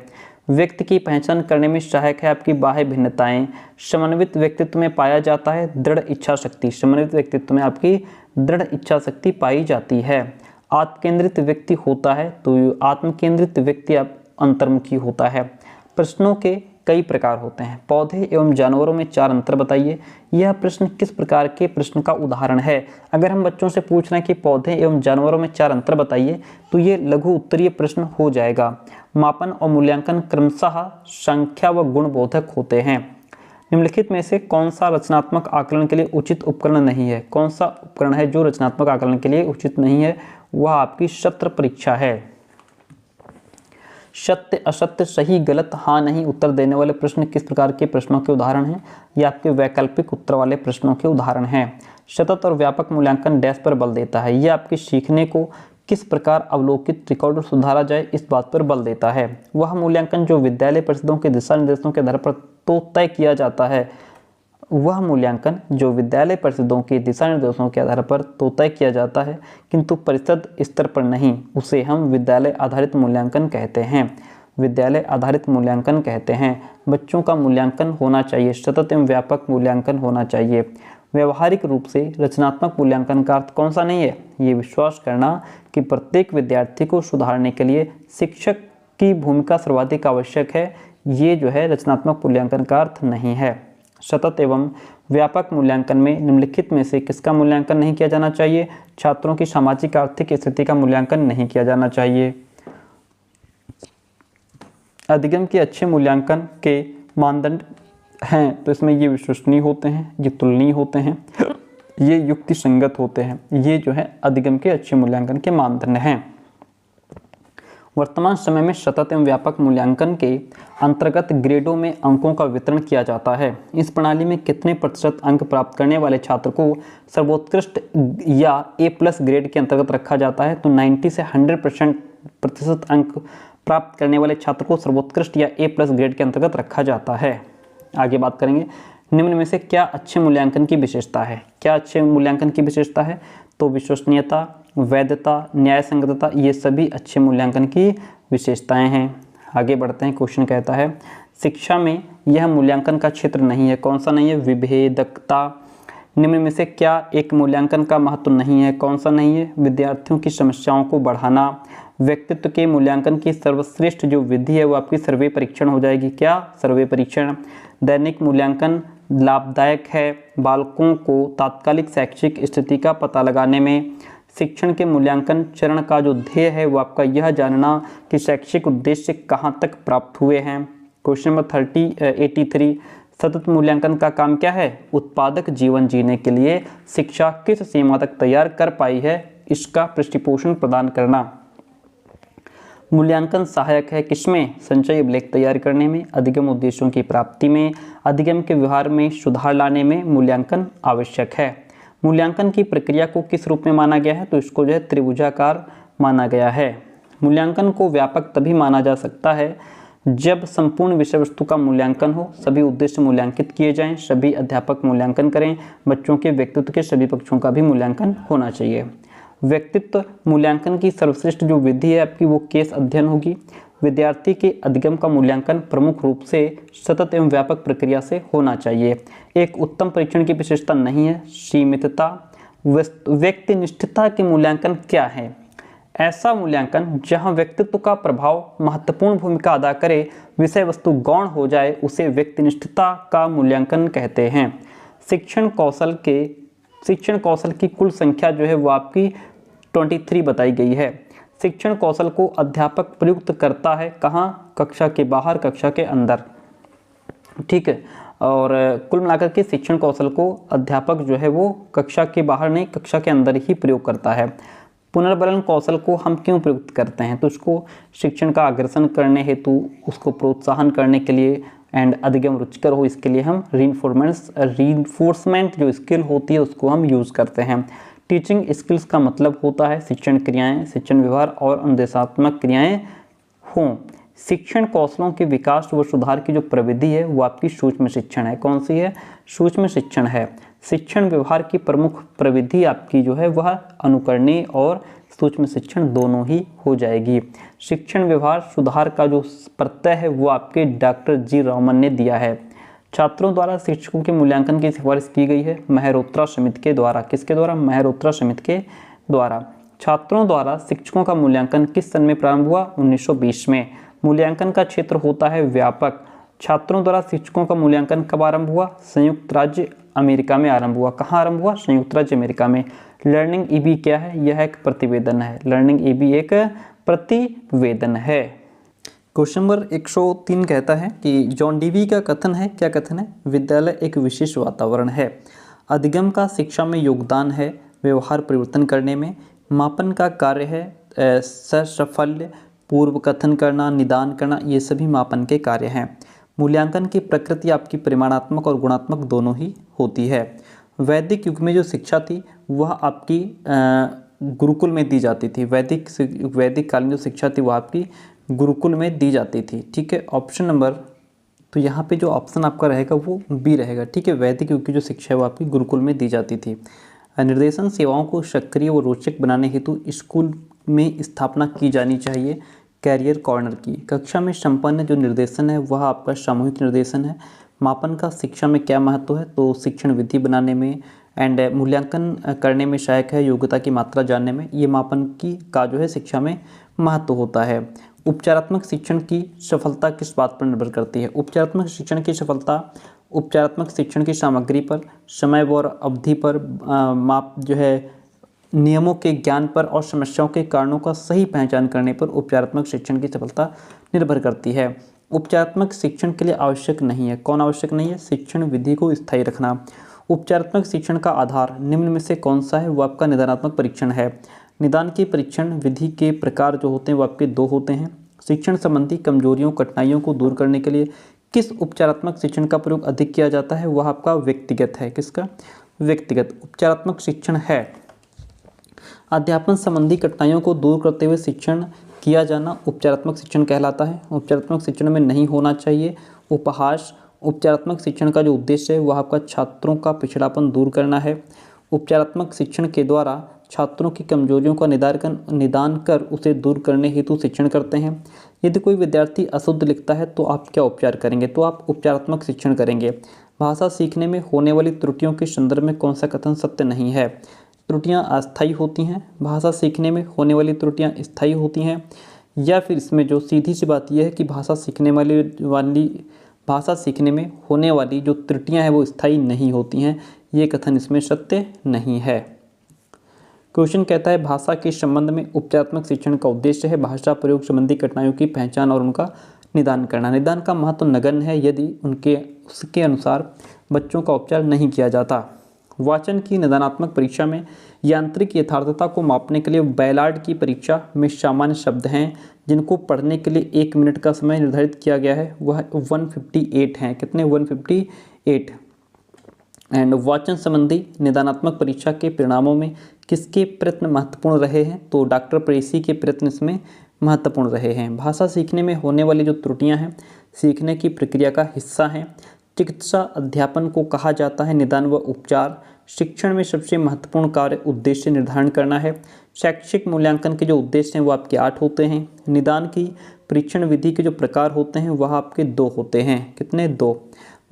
व्यक्ति की पहचान करने में सहायक है आपकी बाह्य भिन्नताएं। समन्वित व्यक्तित्व में पाया जाता है दृढ़ इच्छा शक्ति। समन्वित व्यक्तित्व में आपकी दृढ़ इच्छा शक्ति पाई जाती है। आत्मकेंद्रित व्यक्ति होता है, तो आत्मकेंद्रित व्यक्ति अब अंतर्मुखी होता है। प्रश्नों के कई प्रकार होते हैं। पौधे एवं जानवरों में 4 अंतर बताइए। यह प्रश्न किस प्रकार के प्रश्न का उदाहरण है? अगर हम बच्चों से पूछ रहे हैं कि पौधे एवं जानवरों में 4 अंतर बताइए तो ये लघु उत्तरीय प्रश्न हो जाएगा। मापन और मूल्यांकन क्रमशः संख्या व गुणबोधक होते हैं। निम्नलिखित में से कौन सा रचनात्मक आकलन के लिए उचित उपकरण नहीं है? कौन सा उपकरण है जो रचनात्मक आकलन के लिए उचित नहीं है? वह आपकी सत्र परीक्षा है। सत्य, असत्य, सही, गलत, हाँ, नहीं उत्तर देने वाले प्रश्न किस प्रकार के प्रश्नों के उदाहरण हैं? ये आपके वैकल्पिक उत्तर वाले प्रश्नों के उदाहरण हैं। सतत और व्यापक मूल्यांकन डैश पर बल देता है। ये आपके सीखने को किस प्रकार अवलोकित, रिकॉर्ड और सुधारा जाए इस बात पर बल देता है। वह मूल्यांकन जो विद्यालय परिषदों के दिशा निर्देशों के आधार पर तो तय किया जाता है। वह मूल्यांकन जो विद्यालय परिषदों के दिशा निर्देशों के आधार पर तो तय किया जाता है किंतु परिषद स्तर पर नहीं, उसे हम विद्यालय आधारित मूल्यांकन कहते हैं। विद्यालय आधारित मूल्यांकन कहते हैं। बच्चों का मूल्यांकन होना चाहिए, सतत एवं व्यापक मूल्यांकन होना चाहिए। व्यवहारिक रूप से रचनात्मक मूल्यांकन का अर्थ कौन सा नहीं है? ये विश्वास करना कि प्रत्येक विद्यार्थी को सुधारने के लिए शिक्षक की भूमिका सर्वाधिक आवश्यक है, ये जो है रचनात्मक मूल्यांकन का अर्थ नहीं है। सतत एवं व्यापक मूल्यांकन में निम्नलिखित में से किसका मूल्यांकन नहीं किया जाना चाहिए? छात्रों की सामाजिक आर्थिक स्थिति का मूल्यांकन नहीं किया जाना चाहिए। अधिगम के अच्छे मूल्यांकन के मानदंड हैं, तो इसमें ये विश्वसनीय होते हैं, ये तुलनीय होते हैं, ये युक्ति संगत होते हैं। ये जो है अधिगम के अच्छे मूल्यांकन के मानदंड हैं। वर्तमान समय में सतत एवं व्यापक मूल्यांकन के अंतर्गत ग्रेडों में अंकों का वितरण किया जाता है। इस प्रणाली में कितने प्रतिशत अंक प्राप्त करने वाले छात्र को सर्वोत्कृष्ट या A+ ग्रेड के अंतर्गत रखा जाता है? तो 90 से 100% अंक प्राप्त करने वाले छात्र को सर्वोत्कृष्ट या A+ ग्रेड के अंतर्गत रखा जाता है। आगे बात करेंगे, निम्न में से क्या अच्छे मूल्यांकन की विशेषता है? क्या अच्छे मूल्यांकन की विशेषता है? तो विश्वसनीयता, वैधता, न्याय संगतता, ये सभी अच्छे मूल्यांकन की विशेषताएं हैं। आगे बढ़ते हैं। क्वेश्चन कहता है शिक्षा में यह मूल्यांकन का क्षेत्र नहीं है। कौन सा नहीं है? विभेदकता। निम्न में से क्या एक मूल्यांकन का महत्व नहीं है? कौन सा नहीं है? विद्यार्थियों की समस्याओं को बढ़ाना। व्यक्तित्व के मूल्यांकन की सर्वश्रेष्ठ जो विधि है वो आपकी सर्वे परीक्षण हो जाएगी। क्या? सर्वे परीक्षण। दैनिक मूल्यांकन लाभदायक है बालकों को तात्कालिक शैक्षिक स्थिति का पता लगाने में। शिक्षण के मूल्यांकन चरण का जो ध्येय है वो आपका यह जानना कि शैक्षिक उद्देश्य कहाँ तक प्राप्त हुए हैं। क्वेश्चन नंबर 83, सतत मूल्यांकन का काम क्या है? उत्पादक जीवन जीने के लिए शिक्षा किस सीमा तक तैयार कर पाई है, इसका पृष्ठपोषण प्रदान करना। मूल्यांकन सहायक है किसमें? संचय अभिलेख तैयार करने में, अधिगम उद्देश्यों की प्राप्ति में, अधिगम के व्यवहार में सुधार लाने में मूल्यांकन आवश्यक है। मूल्यांकन की प्रक्रिया को किस रूप में माना गया है? तो इसको जो है त्रिभुजाकार माना गया है। मूल्यांकन को व्यापक तभी माना जा सकता है जब संपूर्ण विषय वस्तु का मूल्यांकन हो, सभी उद्देश्य मूल्यांकित किए जाएं, सभी अध्यापक मूल्यांकन करें, बच्चों के व्यक्तित्व के सभी पक्षों का भी मूल्यांकन होना चाहिए। व्यक्तित्व मूल्यांकन की सर्वश्रेष्ठ जो विधि है आपकी वो केस अध्ययन होगी। विद्यार्थी के अधिगम का मूल्यांकन प्रमुख रूप से सतत एवं व्यापक प्रक्रिया से होना चाहिए। एक उत्तम परीक्षण की विशेषता नहीं है सीमितता। व्यक्तिनिष्ठता के मूल्यांकन क्या है? ऐसा मूल्यांकन जहां व्यक्तित्व का प्रभाव महत्वपूर्ण भूमिका अदा करे, विषय वस्तु गौण हो जाए, उसे व्यक्तिनिष्ठता का मूल्यांकन कहते हैं। शिक्षण कौशल की कुल संख्या जो है वो आपकी 23 बताई गई है। शिक्षण कौशल को अध्यापक प्रयुक्त करता है कहाँ? कक्षा के बाहर, कक्षा के अंदर, ठीक है। और कुल मिलाकर के शिक्षण कौशल को अध्यापक जो है वो कक्षा के बाहर नहीं, कक्षा के अंदर ही प्रयोग करता है। पुनर्बलन कौशल को हम क्यों प्रयुक्त करते हैं? तो उसको शिक्षण का अग्रसर करने हेतु, उसको प्रोत्साहन करने के लिए एंड अधिगम रुचिकर हो, इसके लिए हम रीइंफोर्समेंट जो स्किल होती है उसको हम यूज़ करते हैं। टीचिंग स्किल्स का मतलब होता है शिक्षण क्रियाएं, शिक्षण व्यवहार और अनुदेशात्मक क्रियाएं हों। शिक्षण कौशलों के विकास व सुधार की जो प्रविधि है वो आपकी सूक्ष्म शिक्षण है। कौन सी है? सूक्ष्म शिक्षण है। शिक्षण व्यवहार की प्रमुख प्रविधि आपकी जो है वह अनुकरणीय और सूक्ष्म शिक्षण दोनों ही हो जाएगी। शिक्षण व्यवहार सुधार का जो प्रत्यय है वो आपके डॉक्टर जी रॉमन ने दिया है। छात्रों द्वारा शिक्षकों के मूल्यांकन की सिफारिश की गई है मेहरोत्रा समिति के द्वारा। किसके द्वारा? मेहरोत्रा समिति के द्वारा। छात्रों द्वारा शिक्षकों का मूल्यांकन किस सन में प्रारंभ हुआ? 1920 में। मूल्यांकन का क्षेत्र होता है व्यापक। छात्रों द्वारा शिक्षकों का मूल्यांकन कब आरंभ हुआ? संयुक्त राज्य अमेरिका में आरंभ हुआ। कहाँ आरंभ हुआ? संयुक्त राज्य अमेरिका में। लर्निंग ईबी क्या है? यह एक प्रतिवेदन है। लर्निंग ईबी एक प्रतिवेदन है। क्वेश्चन नंबर 103 कहता है कि जॉन डीवी का कथन है, क्या कथन है? विद्यालय एक विशेष वातावरण है। अधिगम का शिक्षा में योगदान है, व्यवहार परिवर्तन करने में। मापन का कार्य है सफल्य, पूर्व कथन करना, निदान करना, ये सभी मापन के कार्य हैं। मूल्यांकन की प्रकृति आपकी परिमाणात्मक और गुणात्मक दोनों ही होती है। वैदिक युग में जो शिक्षा थी वह आपकी गुरुकुल में दी जाती थी। वैदिक कालीन जो शिक्षा थी वह आपकी गुरुकुल में दी जाती थी, ठीक है। ऑप्शन नंबर, तो यहाँ पे जो ऑप्शन आपका रहेगा वो बी रहेगा, ठीक है। वैदिक युग की जो शिक्षा है वो आपकी गुरुकुल में दी जाती थी। निर्देशन सेवाओं को सक्रिय व रोचक बनाने हेतु स्कूल में स्थापना की जानी चाहिए कैरियर कॉर्नर की। कक्षा में संपन्न जो निर्देशन है वह आपका सामूहिक निर्देशन है। मापन का शिक्षा में क्या महत्व है? तो शिक्षण विधि बनाने में एंड मूल्यांकन करने में सहायक है, योग्यता की मात्रा जानने में। ये मापन का जो है शिक्षा में महत्व होता है। उपचारात्मक शिक्षण की सफलता किस बात पर निर्भर करती है? उपचारात्मक शिक्षण की सफलता उपचारात्मक शिक्षण की सामग्री पर, समय और अवधि पर, माप जो है नियमों के ज्ञान पर और समस्याओं के कारणों का सही पहचान करने पर उपचारात्मक शिक्षण की सफलता निर्भर करती है। उपचारात्मक शिक्षण के लिए आवश्यक नहीं है। कौन आवश्यक नहीं है? शिक्षण विधि को स्थायी रखना। उपचारात्मक शिक्षण का आधार निम्न में से कौन सा है? वो आपका निदानात्मक परीक्षण है। निदान के परीक्षण विधि के प्रकार जो होते हैं वो आपके दो होते हैं। शिक्षण संबंधी कमजोरियों कठिनाइयों को दूर करने के लिए किस उपचारात्मक शिक्षण का प्रयोग अधिक किया जाता है? वह आपका व्यक्तिगत है। किसका? व्यक्तिगत उपचारात्मक शिक्षण है। अध्यापन संबंधी कठिनाइयों को दूर करते हुए शिक्षण किया जाना उपचारात्मक शिक्षण कहलाता है। उपचारात्मक शिक्षण में नहीं होना चाहिए उपहास। उपचारात्मक शिक्षण का जो उद्देश्य है वह आपका छात्रों का पिछड़ापन दूर करना है। उपचारात्मक शिक्षण के द्वारा छात्रों की कमजोरियों का निदान कर उसे दूर करने हेतु शिक्षण करते हैं। यदि कोई विद्यार्थी अशुद्ध लिखता है तो आप क्या उपचार करेंगे? तो आप उपचारात्मक शिक्षण करेंगे। भाषा सीखने में होने वाली त्रुटियों के संदर्भ में कौन सा कथन सत्य नहीं है? त्रुटियां अस्थायी होती हैं। भाषा सीखने में होने वाली त्रुटियां स्थायी होती हैं। या फिर इसमें जो सीधी सी बात यह है कि भाषा सीखने में होने वाली जो त्रुटियां हैं वो स्थायी नहीं होती हैं। ये कथन इसमें सत्य नहीं है। क्वेश्चन कहता है भाषा के संबंध में उपचारात्मक शिक्षण का उद्देश्य है भाषा प्रयोग संबंधी कठिनाइयों की पहचान और उनका निदान करना। निदान का महत्व नगण्य है यदि उसके अनुसार बच्चों का उपचार नहीं किया जाता। वाचन की निदानात्मक परीक्षा में यांत्रिक यथार्थता को मापने के लिए बैलार्ड की परीक्षा में सामान्य शब्द हैं जिनको पढ़ने के लिए 1 मिनट का समय निर्धारित किया गया है, वह 158 हैं। कितने? 158। एंड वाचन संबंधी निदानात्मक परीक्षा के परिणामों में किसके प्रयत्न महत्वपूर्ण रहे हैं? तो डॉक्टर प्रेसी के प्रयत्न इसमें महत्वपूर्ण रहे हैं। भाषा सीखने में होने वाली जो त्रुटियां हैं सीखने की प्रक्रिया का हिस्सा हैं। चिकित्सा अध्यापन को कहा जाता है निदान व उपचार। शिक्षण में सबसे महत्वपूर्ण कार्य उद्देश्य निर्धारण करना है। शैक्षिक मूल्यांकन के जो उद्देश्य हैं वो आपके 8 होते हैं। निदान की परीक्षण विधि के जो प्रकार होते हैं वह आपके 2 होते हैं। कितने? 2।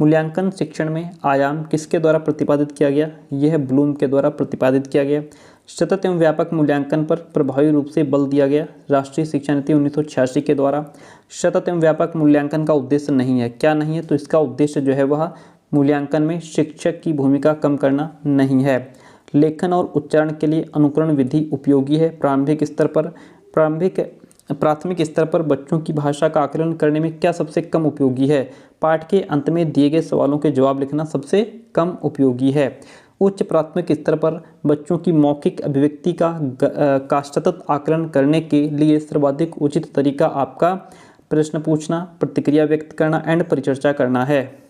मूल्यांकन शिक्षण में आयाम किसके द्वारा प्रतिपादित किया गया? यह ब्लूम के द्वारा प्रतिपादित किया गया। सतत एवं व्यापक मूल्यांकन पर प्रभावी रूप से बल दिया गया राष्ट्रीय शिक्षा नीति 1986 के द्वारा। सतत एवं व्यापक मूल्यांकन का उद्देश्य नहीं है। क्या नहीं है? तो इसका उद्देश्य जो है वह मूल्यांकन में शिक्षक की भूमिका कम करना नहीं है। लेखन और उच्चारण के लिए अनुकरण विधि उपयोगी है। प्राथमिक स्तर पर बच्चों की भाषा का आकलन करने में क्या सबसे कम उपयोगी है? पाठ के अंत में दिए गए सवालों के जवाब लिखना सबसे कम उपयोगी है। उच्च प्राथमिक स्तर पर बच्चों की मौखिक अभिव्यक्ति का सतत आकलन करने के लिए सर्वाधिक उचित तरीका आपका प्रश्न पूछना, प्रतिक्रिया व्यक्त करना एंड परिचर्चा करना है।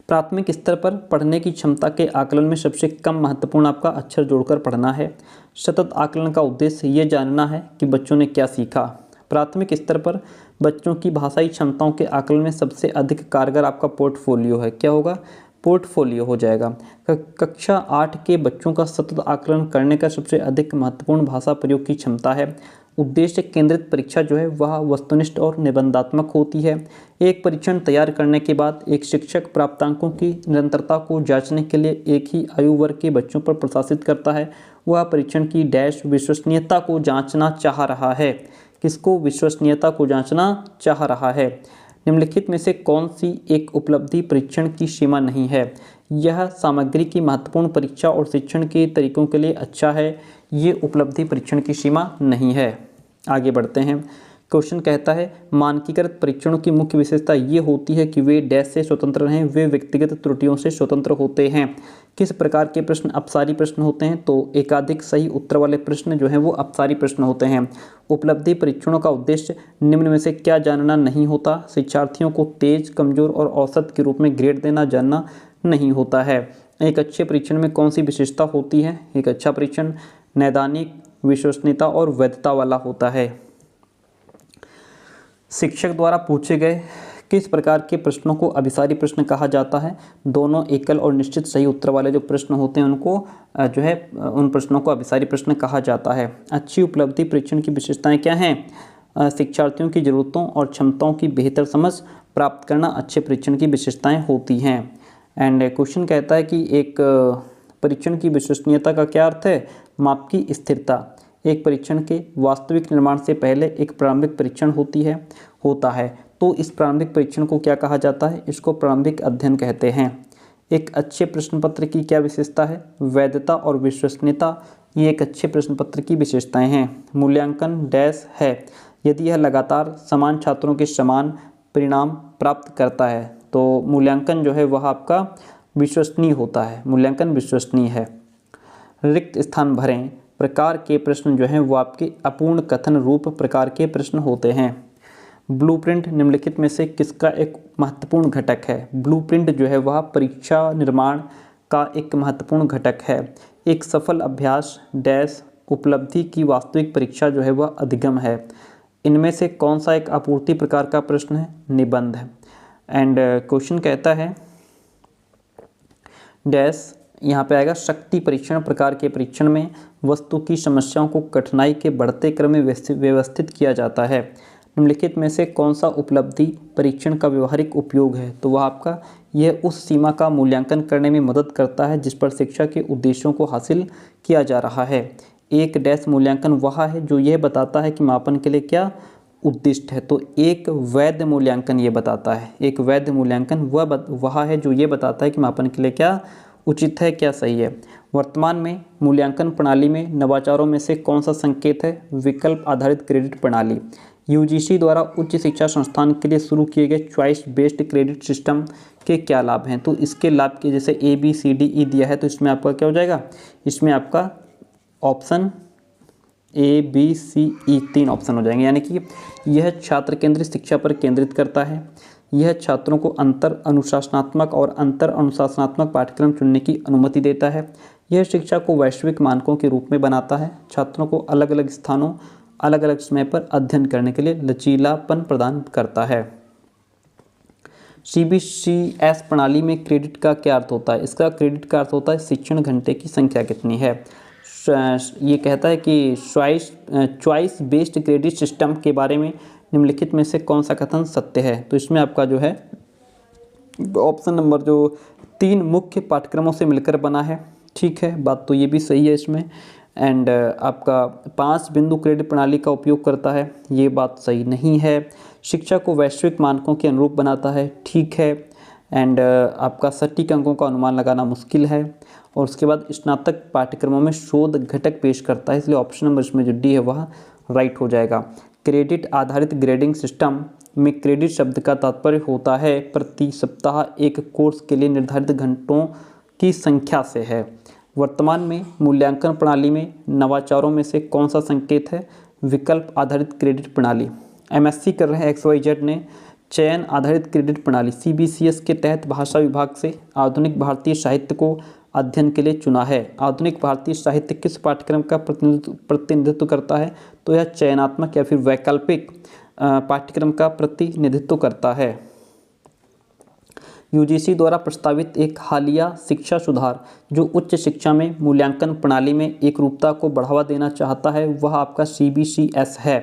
प्राथमिक स्तर पर पढ़ने की क्षमता के आकलन में सबसे कम महत्वपूर्ण आपका अक्षर जोड़कर पढ़ना है। सतत आकलन का उद्देश्य ये जानना है कि बच्चों ने क्या सीखा। प्राथमिक स्तर पर बच्चों की भाषाई क्षमताओं के आकलन में सबसे अधिक कारगर आपका पोर्टफोलियो है। क्या होगा? पोर्टफोलियो हो जाएगा। कक्षा 8 के बच्चों का सतत आकलन करने का सबसे अधिक महत्वपूर्ण भाषा प्रयोग की क्षमता है। उद्देश्य केंद्रित परीक्षा जो है वह वस्तुनिष्ठ और निबंधात्मक होती है। एक परीक्षण तैयार करने के बाद एक शिक्षक प्राप्तांकों की निरंतरता को जांचने के लिए एक ही आयु वर्ग के बच्चों पर प्रशासित करता है। वह परीक्षण की डैश विश्वसनीयता को जांचना चाह रहा है। किसको? विश्वसनीयता को जांचना चाह रहा है। निम्नलिखित में से कौन सी एक उपलब्धि परीक्षण की सीमा नहीं है? यह सामग्री की महत्वपूर्ण परीक्षा और शिक्षण के तरीकों के लिए अच्छा है। ये उपलब्धि परीक्षण की सीमा नहीं है। आगे बढ़ते हैं। क्वेश्चन कहता है मानकीकृत परीक्षणों की मुख्य विशेषता ये होती है कि वे डैश से स्वतंत्र हैं, वे व्यक्तिगत त्रुटियों से स्वतंत्र होते हैं। किस प्रकार के प्रश्न अपसारी प्रश्न होते हैं? तो एकाधिक सही उत्तर वाले प्रश्न जो हैं वो अपसारी प्रश्न होते हैं। उपलब्धि परीक्षणों का उद्देश्य निम्न में से क्या जानना नहीं होता? शिक्षार्थियों को तेज, कमजोर और औसत के रूप में ग्रेड देना जानना नहीं होता है। एक अच्छे परीक्षण में कौन सी विशेषता होती है? एक अच्छा परीक्षण नैदानिक, विश्वसनीयता और वैधता वाला होता है। शिक्षक द्वारा पूछे गए किस प्रकार के प्रश्नों को अभिसारी प्रश्न कहा जाता है? दोनों एकल और निश्चित सही उत्तर वाले जो प्रश्न होते हैं उनको जो है उन प्रश्नों को अभिसारी प्रश्न कहा जाता है। अच्छी उपलब्धि परीक्षण की विशेषताएं क्या हैं? शिक्षार्थियों की ज़रूरतों और क्षमताओं की बेहतर समझ प्राप्त करना अच्छे परीक्षण की विशेषताएं होती हैं। एंड क्वेश्चन कहता है कि एक परीक्षण की विश्वसनीयता का क्या अर्थ है? माप की स्थिरता। एक परीक्षण के वास्तविक निर्माण से पहले एक प्रारंभिक परीक्षण होता है तो इस प्रारंभिक परीक्षण को क्या कहा जाता है? इसको प्रारंभिक अध्ययन कहते हैं। एक अच्छे प्रश्न पत्र की क्या विशेषता है? वैधता और विश्वसनीयता, ये एक अच्छे प्रश्न पत्र की विशेषताएं हैं। मूल्यांकन डैश है यदि यह लगातार समान छात्रों के समान परिणाम प्राप्त करता है तो मूल्यांकन जो है वह आपका विश्वसनीय होता है। मूल्यांकन विश्वसनीय है। रिक्त स्थान भरें प्रकार के प्रश्न जो हैं वो आपके अपूर्ण कथन रूप प्रकार के प्रश्न होते हैं। ब्लूप्रिंट निम्नलिखित में से किसका एक महत्वपूर्ण घटक है? ब्लूप्रिंट जो है वह परीक्षा निर्माण का एक महत्वपूर्ण घटक है। एक सफल अभ्यास डैश उपलब्धि की वास्तविक परीक्षा जो है वह अधिगम है। इनमें से कौन सा एक आपूर्ति प्रकार का प्रश्न है? निबंध है। एंड क्वेश्चन कहता है डैश, यहाँ पे आएगा शक्ति परीक्षण प्रकार के परीक्षण में वस्तु की समस्याओं को कठिनाई के बढ़ते क्रम में व्यवस्थित किया जाता है। निम्नलिखित में से कौन सा उपलब्धि परीक्षण का व्यवहारिक उपयोग है? तो वह आपका यह उस सीमा का मूल्यांकन करने में मदद करता है जिस पर शिक्षा के उद्देश्यों को हासिल किया जा रहा है। एक डैश मूल्यांकन वह है जो यह बताता है कि मापन के लिए क्या उद्दिष्ट है। तो एक वैध मूल्यांकन ये बताता है। एक वैध मूल्यांकन वह है जो ये बताता है कि मापन के लिए क्या उचित है, क्या सही है। वर्तमान में मूल्यांकन प्रणाली में नवाचारों में से कौन सा संकेत है? विकल्प आधारित क्रेडिट प्रणाली। यूजीसी द्वारा उच्च शिक्षा संस्थान के लिए शुरू किए गए चॉइस बेस्ड क्रेडिट सिस्टम के क्या लाभ हैं? तो इसके लाभ के जैसे ABCDE दिया है, तो इसमें आपका क्या हो जाएगा? इसमें आपका ऑप्शन ABCE 3 ऑप्शन हो जाएंगे। यानी कि यह छात्र केंद्रित शिक्षा पर केंद्रित करता है, यह छात्रों को अंतर अनुशासनात्मक और अंतर अनुशासनात्मक पाठ्यक्रम चुनने की अनुमति देता है, यह शिक्षा को वैश्विक मानकों के रूप में बनाता है, छात्रों को अलग अलग स्थानों अलग अलग समय पर अध्ययन करने के लिए लचीलापन प्रदान करता है। CBCS प्रणाली में क्रेडिट का क्या अर्थ होता है? इसका क्रेडिट का अर्थ होता है शिक्षण घंटे की संख्या कितनी है। ये कहता है कि चॉइस बेस्ड क्रेडिट सिस्टम के बारे में निम्नलिखित में से कौन सा कथन सत्य है? तो इसमें आपका जो है ऑप्शन नंबर जो 3 मुख्य पाठ्यक्रमों से मिलकर बना है, ठीक है, बात तो ये भी सही है इसमें। एंड आपका 5 बिंदु क्रेडिट प्रणाली का उपयोग करता है, ये बात सही नहीं है। शिक्षा को वैश्विक मानकों के अनुरूप बनाता है, ठीक है। एंड आपका सटीक अंकों का अनुमान लगाना मुश्किल है। और उसके बाद स्नातक पाठ्यक्रमों में शोध घटक पेश करता है, इसलिए ऑप्शन नंबर इसमें जो डी है वह राइट हो जाएगा। क्रेडिट आधारित ग्रेडिंग सिस्टम में क्रेडिट शब्द का तात्पर्य होता है प्रति सप्ताह एक कोर्स के लिए निर्धारित घंटों की संख्या से है। वर्तमान में मूल्यांकन प्रणाली में नवाचारों में से कौन सा संकेत है? विकल्प आधारित क्रेडिट प्रणाली। MSc कर रहे हैं XYZ ने चयन आधारित क्रेडिट प्रणाली CBCS के तहत भाषा विभाग से आधुनिक भारतीय साहित्य को अध्ययन के लिए चुना है। आधुनिक भारतीय साहित्य किस पाठ्यक्रम का प्रतिनिधित्व करता है? तो यह चयनात्मक या फिर वैकल्पिक पाठ्यक्रम का प्रतिनिधित्व करता है। UGC द्वारा प्रस्तावित एक हालिया शिक्षा सुधार जो उच्च शिक्षा में मूल्यांकन प्रणाली में एकरूपता को बढ़ावा देना चाहता है, वह आपका CBCS है।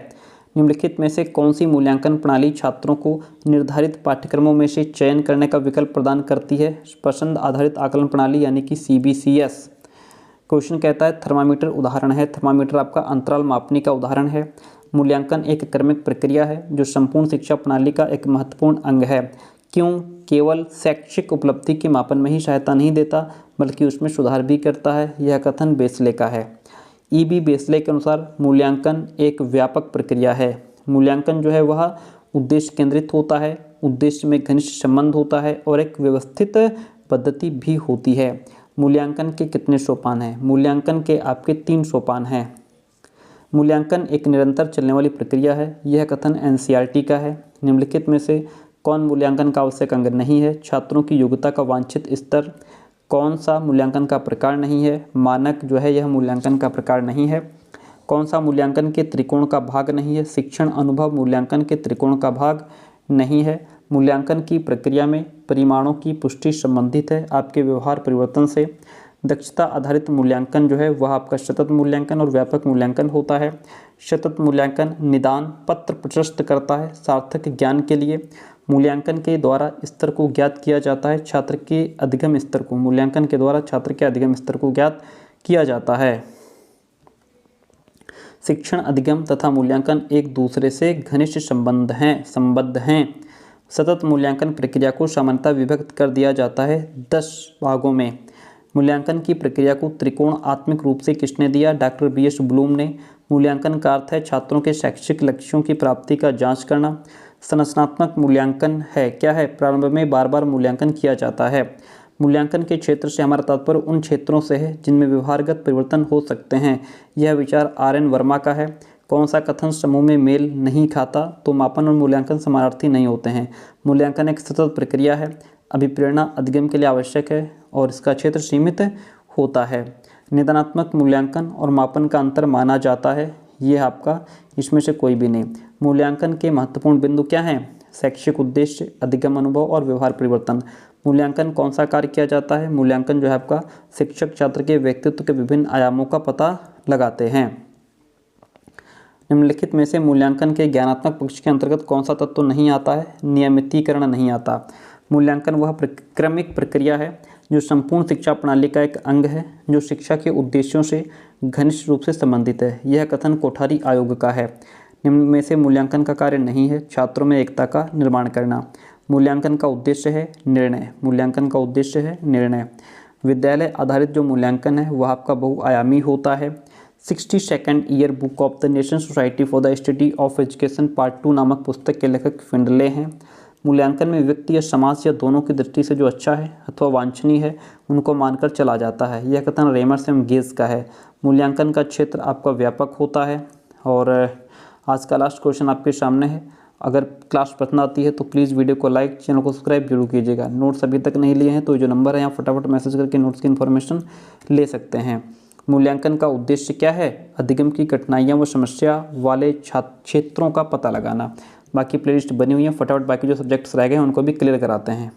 निम्नलिखित में से कौन सी मूल्यांकन प्रणाली छात्रों को निर्धारित पाठ्यक्रमों में से चयन करने का विकल्प प्रदान करती है? पसंद आधारित आकलन प्रणाली यानी कि CBCS। क्वेश्चन कहता है थर्मामीटर उदाहरण है। थर्मामीटर आपका अंतराल मापने का उदाहरण है। मूल्यांकन एक क्रमिक प्रक्रिया है जो संपूर्ण शिक्षा प्रणाली का एक महत्वपूर्ण अंग है। क्यों? केवल शैक्षिक उपलब्धि के मापन में ही सहायता नहीं देता बल्कि उसमें सुधार भी करता है। यह कथन बेसले का है। EB बेसले के अनुसार मूल्यांकन एक व्यापक प्रक्रिया है। मूल्यांकन जो है वह उद्देश्य केंद्रित होता है, उद्देश्य में घनिष्ठ संबंध होता है और एक व्यवस्थित पद्धति भी होती है। मूल्यांकन के कितने सोपान हैं? मूल्यांकन के आपके 3 सोपान हैं। मूल्यांकन एक निरंतर चलने वाली प्रक्रिया है, यह कथन NCERT का है। निम्नलिखित में से कौन मूल्यांकन का आवश्यक अंग नहीं है? छात्रों की योग्यता का वांछित स्तर। कौन सा मूल्यांकन का प्रकार नहीं है? मानक जो है यह मूल्यांकन का प्रकार नहीं है। कौन सा मूल्यांकन के त्रिकोण का भाग नहीं है? शिक्षण अनुभव मूल्यांकन के त्रिकोण का भाग नहीं है। मूल्यांकन की प्रक्रिया में परिमाणों की पुष्टि संबंधित है आपके व्यवहार परिवर्तन से। दक्षता आधारित मूल्यांकन जो है वह आपका सतत मूल्यांकन और व्यापक मूल्यांकन होता है। सतत मूल्यांकन निदान पत्र प्रशस्त करता है सार्थक ज्ञान के लिए। मूल्यांकन के द्वारा स्तर को ज्ञात किया जाता है, छात्र के अधिगम स्तर को। मूल्यांकन के द्वारा छात्र के अधिगम स्तर को ज्ञात किया जाता है। शिक्षण अधिगम तथा मूल्यांकन एक दूसरे से घनिष्ठ संबद्ध हैं। सतत मूल्यांकन प्रक्रिया को सामान्यतः विभक्त कर दिया जाता है 10 भागों में। मूल्यांकन की प्रक्रिया को त्रिकोणात्मक रूप से किसने दिया? डॉक्टर BS ब्लूम ने। मूल्यांकन का अर्थ है छात्रों के शैक्षिक लक्ष्यों की प्राप्ति का जांच करना। संरचनात्मक मूल्यांकन है क्या है? प्रारंभ में बार बार मूल्यांकन किया जाता है। मूल्यांकन के क्षेत्र से हमारा तात्पर्य उन क्षेत्रों से है जिनमें व्यवहारगत परिवर्तन हो सकते हैं। यह विचार RN वर्मा का है। कौन सा कथन समूह में मेल नहीं खाता? तो मापन और मूल्यांकन समानार्थी नहीं होते हैं। मूल्यांकन एक सतत प्रक्रिया है, अभिप्रेरणा अधिगम के लिए आवश्यक है और इसका क्षेत्र सीमित होता है। निदानात्मक मूल्यांकन और मापन का अंतर माना जाता है, यह आपका इसमें से कोई भी नहीं। मूल्यांकन के महत्वपूर्ण बिंदु क्या हैं? शैक्षिक उद्देश्य, अधिगम अनुभव और व्यवहार परिवर्तन। मूल्यांकन कौन सा कार्य किया जाता है? मूल्यांकन जो है आपका शिक्षक छात्र के व्यक्तित्व के विभिन्न आयामों का पता लगाते हैं। निम्नलिखित में से मूल्यांकन के ज्ञानात्मक पक्ष के अंतर्गत कौन सा तत्व नहीं आता है? नियमितीकरण नहीं आता। मूल्यांकन वह क्रमिक प्रक्रिया है जो संपूर्ण शिक्षा प्रणाली का एक अंग है, जो शिक्षा के उद्देश्यों से घनिष्ठ रूप से संबंधित है। यह कथन कोठारी आयोग का है। निम्न में से मूल्यांकन का कार्य नहीं है छात्रों में एकता का निर्माण करना। मूल्यांकन का उद्देश्य है निर्णय। मूल्यांकन का उद्देश्य है निर्णय। विद्यालय आधारित जो मूल्यांकन है वह आपका बहुआयामी होता है। 62nd year book of the nation society for the study of education part 2 नामक पुस्तक के लेखक फिंडले हैं। मूल्यांकन में व्यक्ति या समाज या दोनों की दृष्टि से जो अच्छा है अथवा वांछनीय है उनको मानकर चला जाता है। यह कथन रेमर्स एवं गेज का है। मूल्यांकन का क्षेत्र आपका व्यापक होता है। और आज का लास्ट क्वेश्चन आपके सामने है। अगर क्लास पसंद आती है तो प्लीज़ वीडियो को लाइक, चैनल को सब्सक्राइब जरूर कीजिएगा। नोट्स अभी तक नहीं लिए हैं तो जो नंबर है यहाँ फटाफट मैसेज करके नोट्स की इन्फॉर्मेशन ले सकते हैं। मूल्यांकन का उद्देश्य क्या है? अधिगम की कठिनाइयाँ व समस्या वाले क्षेत्रों का पता लगाना। बाकी प्लेलिस्ट बनी हुई है, फटाफट बाकी जो सब्जेक्ट्स रह गए हैं उनको भी क्लियर कराते हैं।